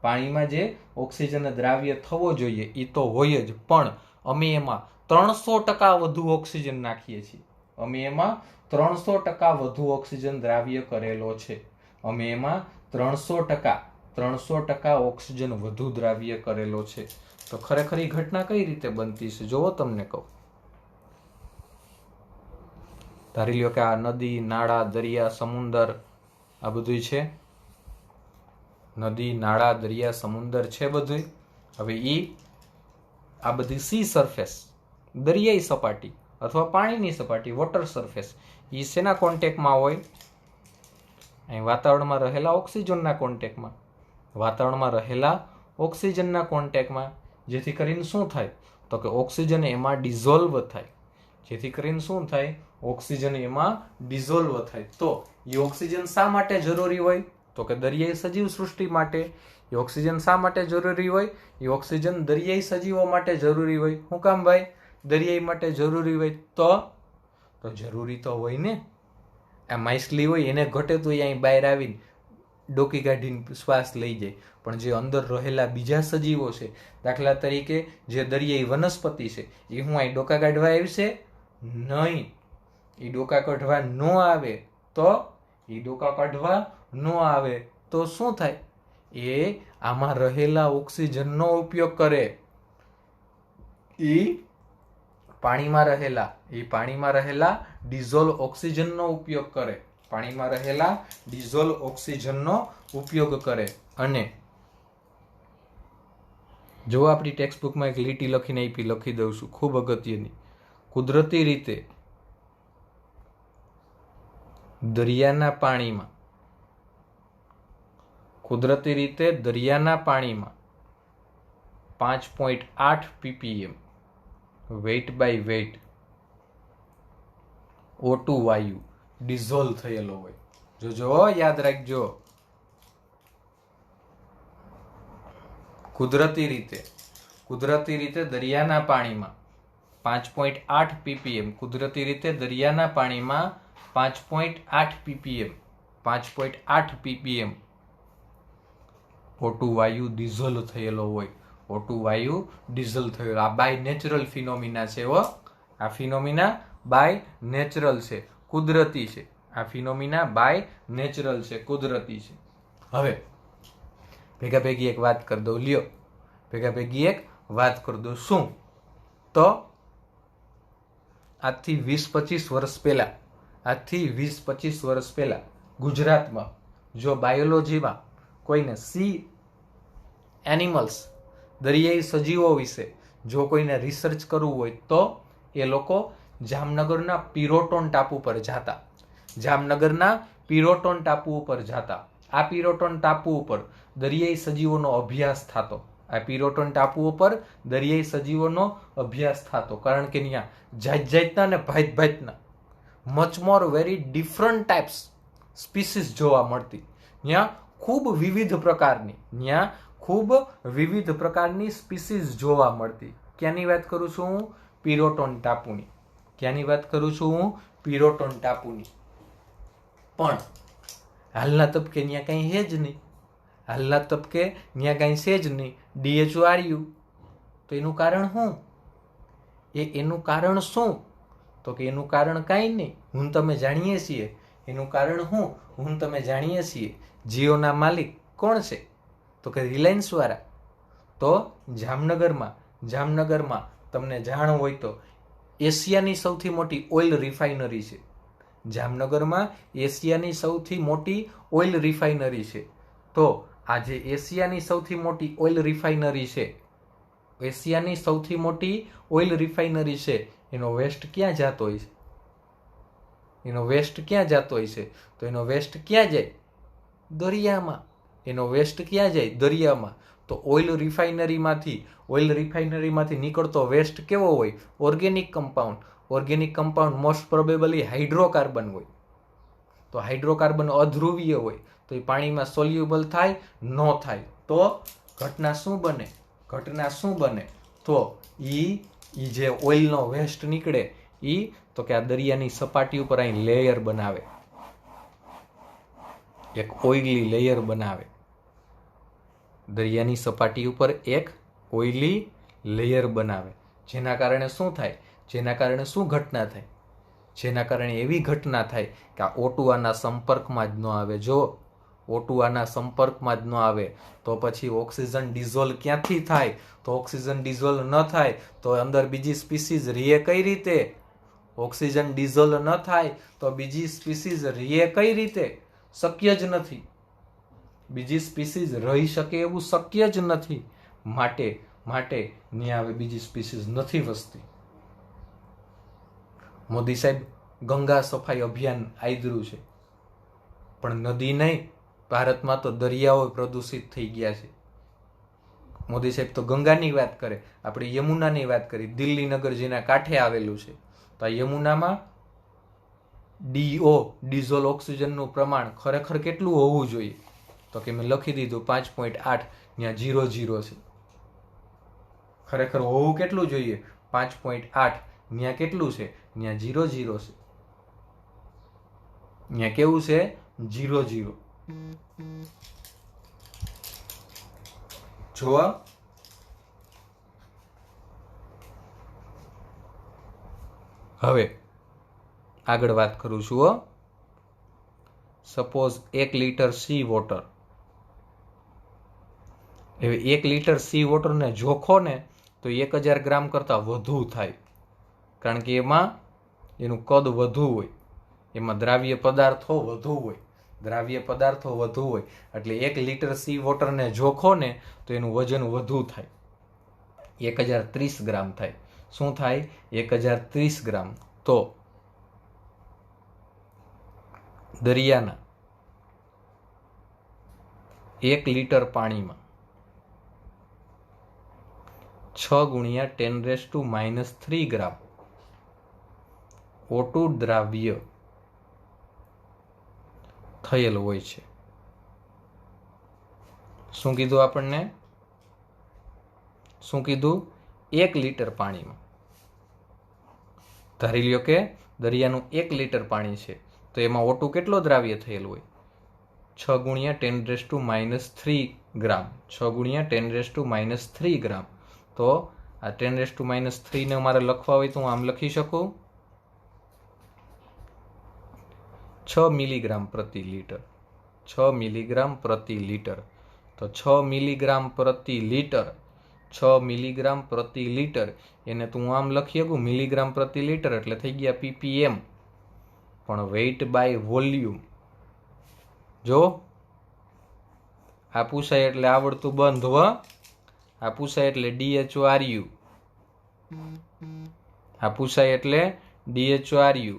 પાણીમાં જે ઓક્સિજન દ્રાવ્ય થવો જોઈએ એ તો હોય જ, પણ અમે એમાં 300% વધુ ઓક્સિજન નાખીએ છીએ. અમે એમાં 300% વધુ ઓક્સિજન દ્રાવ્ય કરેલો છે. અમે એમાં 300% ઓક્સિજન વધુ દ્રાવ્ય કરેલો છે. તો ખરેખર એ ઘટના કઈ રીતે બનતી છે જોવો તમને કહું. ધારી લ્યો કે આ નદી, નાળા, દરિયા, સમુદર આ બધું છે. નદી, નાળા, દરિયા, સમુદર છે બધું. હવે આ બધી સી સરફેસ, દરિયાઈ સપાટી અથવા પાણીની સપાટી, વોટર સરફેસ, એ શેના કોન્ટેક્ટમાં હોય? અહીં વાતાવરણમાં રહેલા ઓક્સિજનના કોન્ટેક્ટમાં. વાતાવરણમાં રહેલા ઓક્સિજનના કોન્ટેક્ટમાં. જેથી કરીને શું થાય? તો કે ઓક્સિજન એમાં ડિઝોલ્વ થાય. જેથી કરીને શું થાય? ઓક્સિજન એમાં ડિઝોલ્વ થાય. તો એ ઓક્સિજન શા માટે જરૂરી હોય? તો કે દરિયાઈ સજીવ સૃષ્ટિ માટે. એ ઓક્સિજન શા માટે જરૂરી હોય? એ ઓક્સિજન દરિયાઈ સજીવો માટે જરૂરી હોય. શું કામ ભાઈ દરિયાઈ માટે જરૂરી હોય? તો જરૂરી તો હોય ને. આ માછલી હોય એને ઘટે તો અહીં બહાર આવીને ડોકી કાઢીને શ્વાસ લઈ જાય, પણ જે અંદર રહેલા બીજા સજીવો છે, દાખલા તરીકે જે દરિયાઈ વનસ્પતિ છે, એ હું અહીં ડોકા કાઢવા આવશે નહીં. એ ડોકા કાઢવા ન આવે તો શું થાય? એ આમાં રહેલા ઓક્સિજનનો ઉપયોગ કરે. એ પાણીમાં રહેલા ડિઝોલ્વ ઓક્સિજનનો ઉપયોગ કરે. પાણીમાં રહેલા ડિઝોલ્વ ઓક્સિજનનો ઉપયોગ કરે. અને જો આપણી ટેક્સ્ટ બુકમાં એક લીટી લખીને આપી, લખી દઉં છું, ખૂબ અગત્યની. કુદરતી રીતે દરિયાના પાણીમાં 5.8 ppm weight by weight O2 વાયુ ડિઝોલ્વ થયેલો હોય. જો યાદ રાખજો, કુદરતી રીતે દરિયાના પાણીમાં 5.8 ppm, કુદરતી રીતે દરિયાના પાણીમાં 5.8 ppm O2 વાયુ ડિઝોલ્વ થયેલો હોય. O2 વાયુ ડિઝોલ્વ થયેલો. આ બાય નેચરલ ફિનોમિના છે. આ ફિનોમિના બાય નેચરલ છે, કુદરતી છે. આ ફિનોમિના બાય નેચરલ છે, કુદરતી છે. હવે ભેગા ભેગી એક વાત કરી દઉં. શું? તો આજથી 20-25 વર્ષ પહેલા ગુજરાતમાં જો બાયોલોજીમાં કોઈને સી એનિમલ્સ, દરિયાઈ સજીવો વિશે જો કોઈને રિસર્ચ કરવું હોય તો એ લોકો જામનગરના પિરોટોન ટાપુ પર જતા. આ પિરોટોન ટાપુ ઉપર દરિયાઈ સજીવોનો અભ્યાસ થતો. કારણ કે ત્યાં જાતના ને ભાતના much more very different types species જોવા મળતી. ત્યાં ખૂબ વિવિધ પ્રકારની સ્પીસીસ જોવા મળતી. ક્યાંની વાત કરું છું હું? પિરોટોન ટાપુની. પણ હાલના તબકે ત્યાં કંઈ છે જ નહીં. DHRU. તો એનું કારણ શું? એનું કારણ શું? તો કે એનું કારણ કાંઈ નહીં, હું તમે જાણીએ છીએ. એનું કારણ શું? હું તમે જાણીએ છીએ. જીઓના માલિક કોણ છે? તો કે રિલાયન્સ વાળા. તો જામનગરમાં તમને જાણ હોય તો એશિયાની સૌથી મોટી ઓઇલ રિફાઇનરી છે. જામનગરમાં એશિયાની સૌથી મોટી ઓઇલ રિફાઇનરી છે. તો આ જે એશિયાની સૌથી મોટી ઓઇલ રિફાઇનરી છે, એનો વેસ્ટ ક્યાં જતો હોય છે? તો એનો વેસ્ટ ક્યાં જાય? દરિયામાં. તો ઓઇલ રિફાઇનરીમાંથી નીકળતો વેસ્ટ કેવો હોય? Organic compound most probably hydrocarbon હોય. તો હાઇડ્રોકાર્બન અધ્રુવીય હોય તો એ પાણીમાં સોલ્યુબલ થાય ન થાય? તો ઘટના શું બને તો ઈ જે ઓઇલનો વેસ્ટ નીકળે ઈ તો કે આ દરિયાની સપાટી ઉપર અહીં લેયર બનાવે, એક ઓઇલી લેયર બનાવે, દરિયાની સપાટી ઉપર એક ઓઇલી લેયર બનાવે, જેના કારણે શું થાય, જેના કારણે શું ઘટના થાય, જેના કારણે એવી ઘટના થાય કે આ O2 આના સંપર્કમાં જ ન આવે. જો O2 આના સંપર્કમાં જ ન આવે તો પછી ઓક્સિજન ડિઝોલ્વ ક્યાંથી થાય? તો ઓક્સિજન ડિઝોલ્વ ન થાય તો અંદર બીજી સ્પીસીઝ રહે કઈ રીતે? ઓક્સિજન ડિઝોલ્વ ન થાય તો બીજી સ્પીસીઝ રહે કઈ રીતે? શક્ય જ નથી. બીજી સ્પીસીઝ રહી શકે એવું શક્ય જ નથી. માટે ત્યાં હવે બીજી સ્પીસીઝ નથી વસતી. મોદી સાહેબ ગંગા સફાઈ અભિયાન આદર્યું છે, પણ નદી નહીં, ભારતમાં તો દરિયાઓ પ્રદૂષિત થઈ ગયા છે. મોદી સાહેબ તો ગંગાની વાત કરે, આપણે યમુનાની વાત કરી. દિલ્હી નગર જેના કાંઠે આવેલું છે, તો આ યમુનામાં ડીઝોલ ઓક્સિજનનું પ્રમાણ ખરેખર કેટલું હોવું જોઈએ? તો કે મેં લખી દીધું 5.8, ત્યાં 0 છે. ખરેખર હોવું કેટલું જોઈએ? 5.8, ત્યાં કેટલું છે? ત્યાં 0 છે. ત્યાં કેવું છે? 0. જોવા હવે આગળ વાત કરું છું. સપોઝ 1 લીટર સી વોટર, હવે 1 લીટર સી વોટરને જોખો ને તો 1000 ગ્રામ કરતાં વધુ થાય, કારણ કે એમાં એનું કદ વધુ હોય, એમાં દ્રાવ્ય પદાર્થો વધુ હોય, એટલે 1 લીટર સી વોટરને જોખો ને તો એનું વજન વધુ થાય, 1030 ગ્રામ થાય. શું થાય? 1030 ગ્રામ. તો દરિયાના 1 લીટર પાણીમાં 6 × 10⁻³ ગ્રામ O2 દ્રાવ્ય થયેલ હોય છે. શું કીધું આપણને? શું કીધું? 1 લીટર પાણીમાં, ધારી લ્યો કે દરિયાનું 1 લીટર પાણી છે તો એમાં O2 કેટલો દ્રાવ્ય થયેલ હોય? 6 × 10⁻³ ગ્રામ. 6 × 10⁻³ ગ્રામ. તો આ 10⁻³ ને મારે લખવા હોય તો હું આમ લખી શકું, 6 મિલીગ્રામ પ્રતિ લીટર. 6 મિલીગ્રામ પ્રતિ લીટર. તો 6 મિલીગ્રામ પ્રતિ લીટર, 6 મિલીગ્રામ પ્રતિ લીટર, એને તું આમ લખી શકું મિલીગ્રામ પ્રતિ લીટર, એટલે થઈ ગયા ppm. પણ વેઇટ બાય વોલ્યુમ, જો આ પૂછાય એટલે આવડતું બંધ. આ પૂછાય એટલે DHORU, આ પૂછાય એટલે DHORU.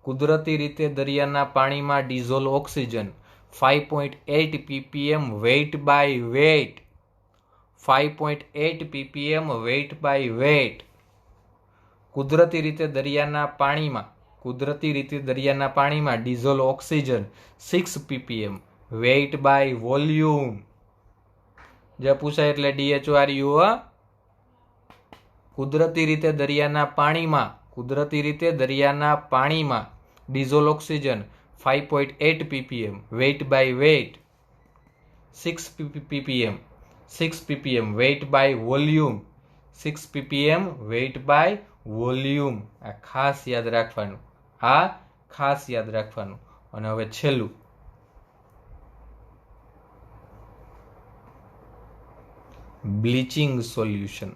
કુદરતી રીતે દરિયાના પાણીમાં dissolve oxygen 5.8 ppm weight by weight, 5.8 ppm weight by weight. કુદરતી રીતે દરિયાના પાણીમાં dissolve oxygen 6 ppm weight by volume. જે પૂછાય એટલે DHORU. કુદરતી રીતે દરિયાના પાણીમાં dissolve oxygen 5.8 ppm weight by weight, 6 ppm weight by volume, 6 ppm weight by volume. આ ખાસ યાદ રાખવાનું. અને હવે છેલ્લું, બ્લીચિંગ સોલ્યુશન.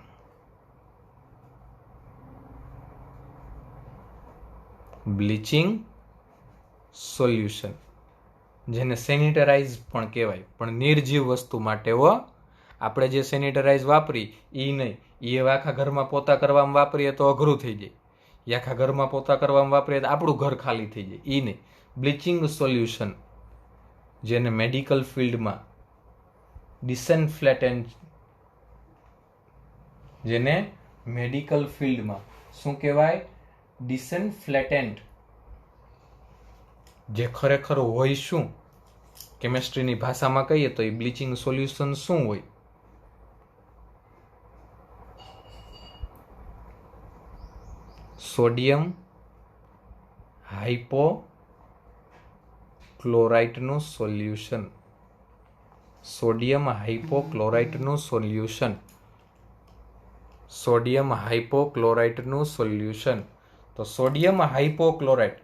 બ્લીચિંગ સોલ્યુશન જેને સેનિટરાઇઝ પણ કહેવાય, પણ નિર્જીવ વસ્તુ માટે આપણે જે સેનિટરાઇઝ વાપરી એ નહીં. એ આખા ઘરમાં પોતા કરવામાં વાપરીએ તો અઘરું થઈ જાય, એ આખા ઘરમાં પોતા કરવામાં વાપરીએ તો આપણું ઘર ખાલી થઈ જાય. એ નહીં. બ્લીચિંગ સોલ્યુશન જેને મેડિકલ ફિલ્ડમાં ડિસઇન્ફેક્ટન્ટ, જેને મેડિકલ ફિલ્ડમાં શું કહેવાય? ડિસઇન્ફેક્ટન્ટ. જે ખરેખર હોય શું? કેમેસ્ટ્રીની ભાષામાં કહીએ તો એ બ્લીચિંગ સોલ્યુશન શું હોય? સોડિયમ હાઇપોક્લોરાઇટનું સોલ્યુશન. સોડિયમ હાઇપોક્લોરાઇટનું સોલ્યુશન. સોડિયમ હાઇપોક્લોરાઇટનું સોલ્યુશન. તો સોડિયમ હાઇપોક્લોરાઇટ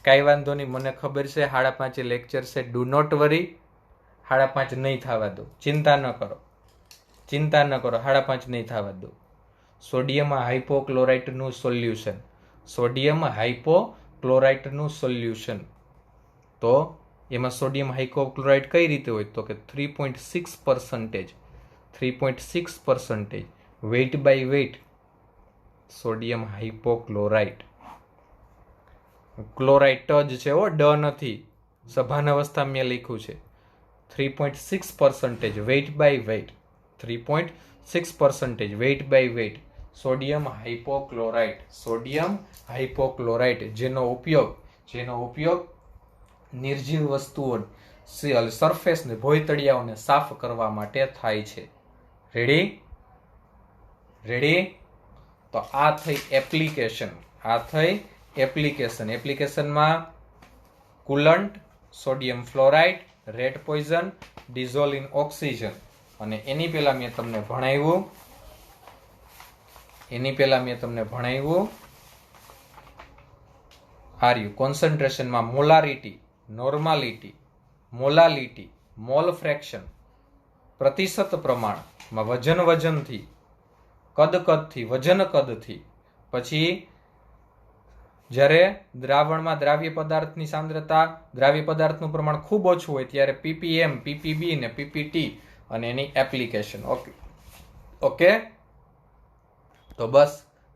કાંઈ વાંધો નહીં, મને ખબર છે 5:30 લેક્ચર છે. ડુ નોટ વરી, 5:30 નહીં થવા દો, ચિંતા ન કરો, ચિંતા ન કરો, 5:30 નહીં થવા દો. સોડિયમ હાઇપોક્લોરાઇટનું સોલ્યુશન. સોડિયમ હાઇપોક્લોરાઇટનું સોલ્યુશન. તો એમાં સોડિયમ હાઇપોક્લોરાઇટ કઈ રીતે હોય? તો કે 3.6%, 3.6% વેઇટ બાય વેઇટ સોડિયમ હાઇપોક્લોરાઇટ. ક્લોરાઇટ જ છે, ડ નથી, સભાન અવસ્થા મેં લખ્યું છે. 3.6% weight by weight, 3.6% weight by weight sodium hypochlorite. Sodium hypochlorite જેનો ઉપયોગ નિર્જીવ વસ્તુઓ સરફેસને ભોયતળિયાઓને સાફ કરવા માટે થાય છે. રેડી? તો આ થઈ એપ્લિકેશન. એપ્લિકેશનમાં coolant, sodium fluoride, red poison, dissolve in oxygen. અને એની પહેલા મેં તમને ભણાવ્યું આર્યુ કોન્સન્ટ્રેશનમાં molarity, normality, molality, mole fraction, પ્રતિશત પ્રમાણમાં વજનથી, કદથી, વજન કદથી. પછી જ્યારે દ્રાવણમાં દ્રાવ્ય પદાર્થની સાંદ્રતા, દ્રાવ્ય પદાર્થનું પ્રમાણ ખૂબ ઓછું હોય ત્યારે પીપીએમ, પીપીબી ને પીપીટી અને એની એપ્લિકેશન. ઓકે. તો બસ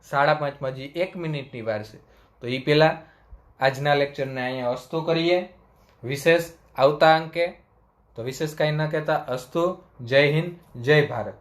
5:30 હજી 1 મિનિટની વાર છે. તો એ પહેલા આજના લેક્ચરને અહીંયા અસ્તુ કરીએ. વિશેષ આવતા અંકે, તો વિશેષ કાંઈ ન કહેતા, અસ્તુ. જય હિન્દ, જય ભારત.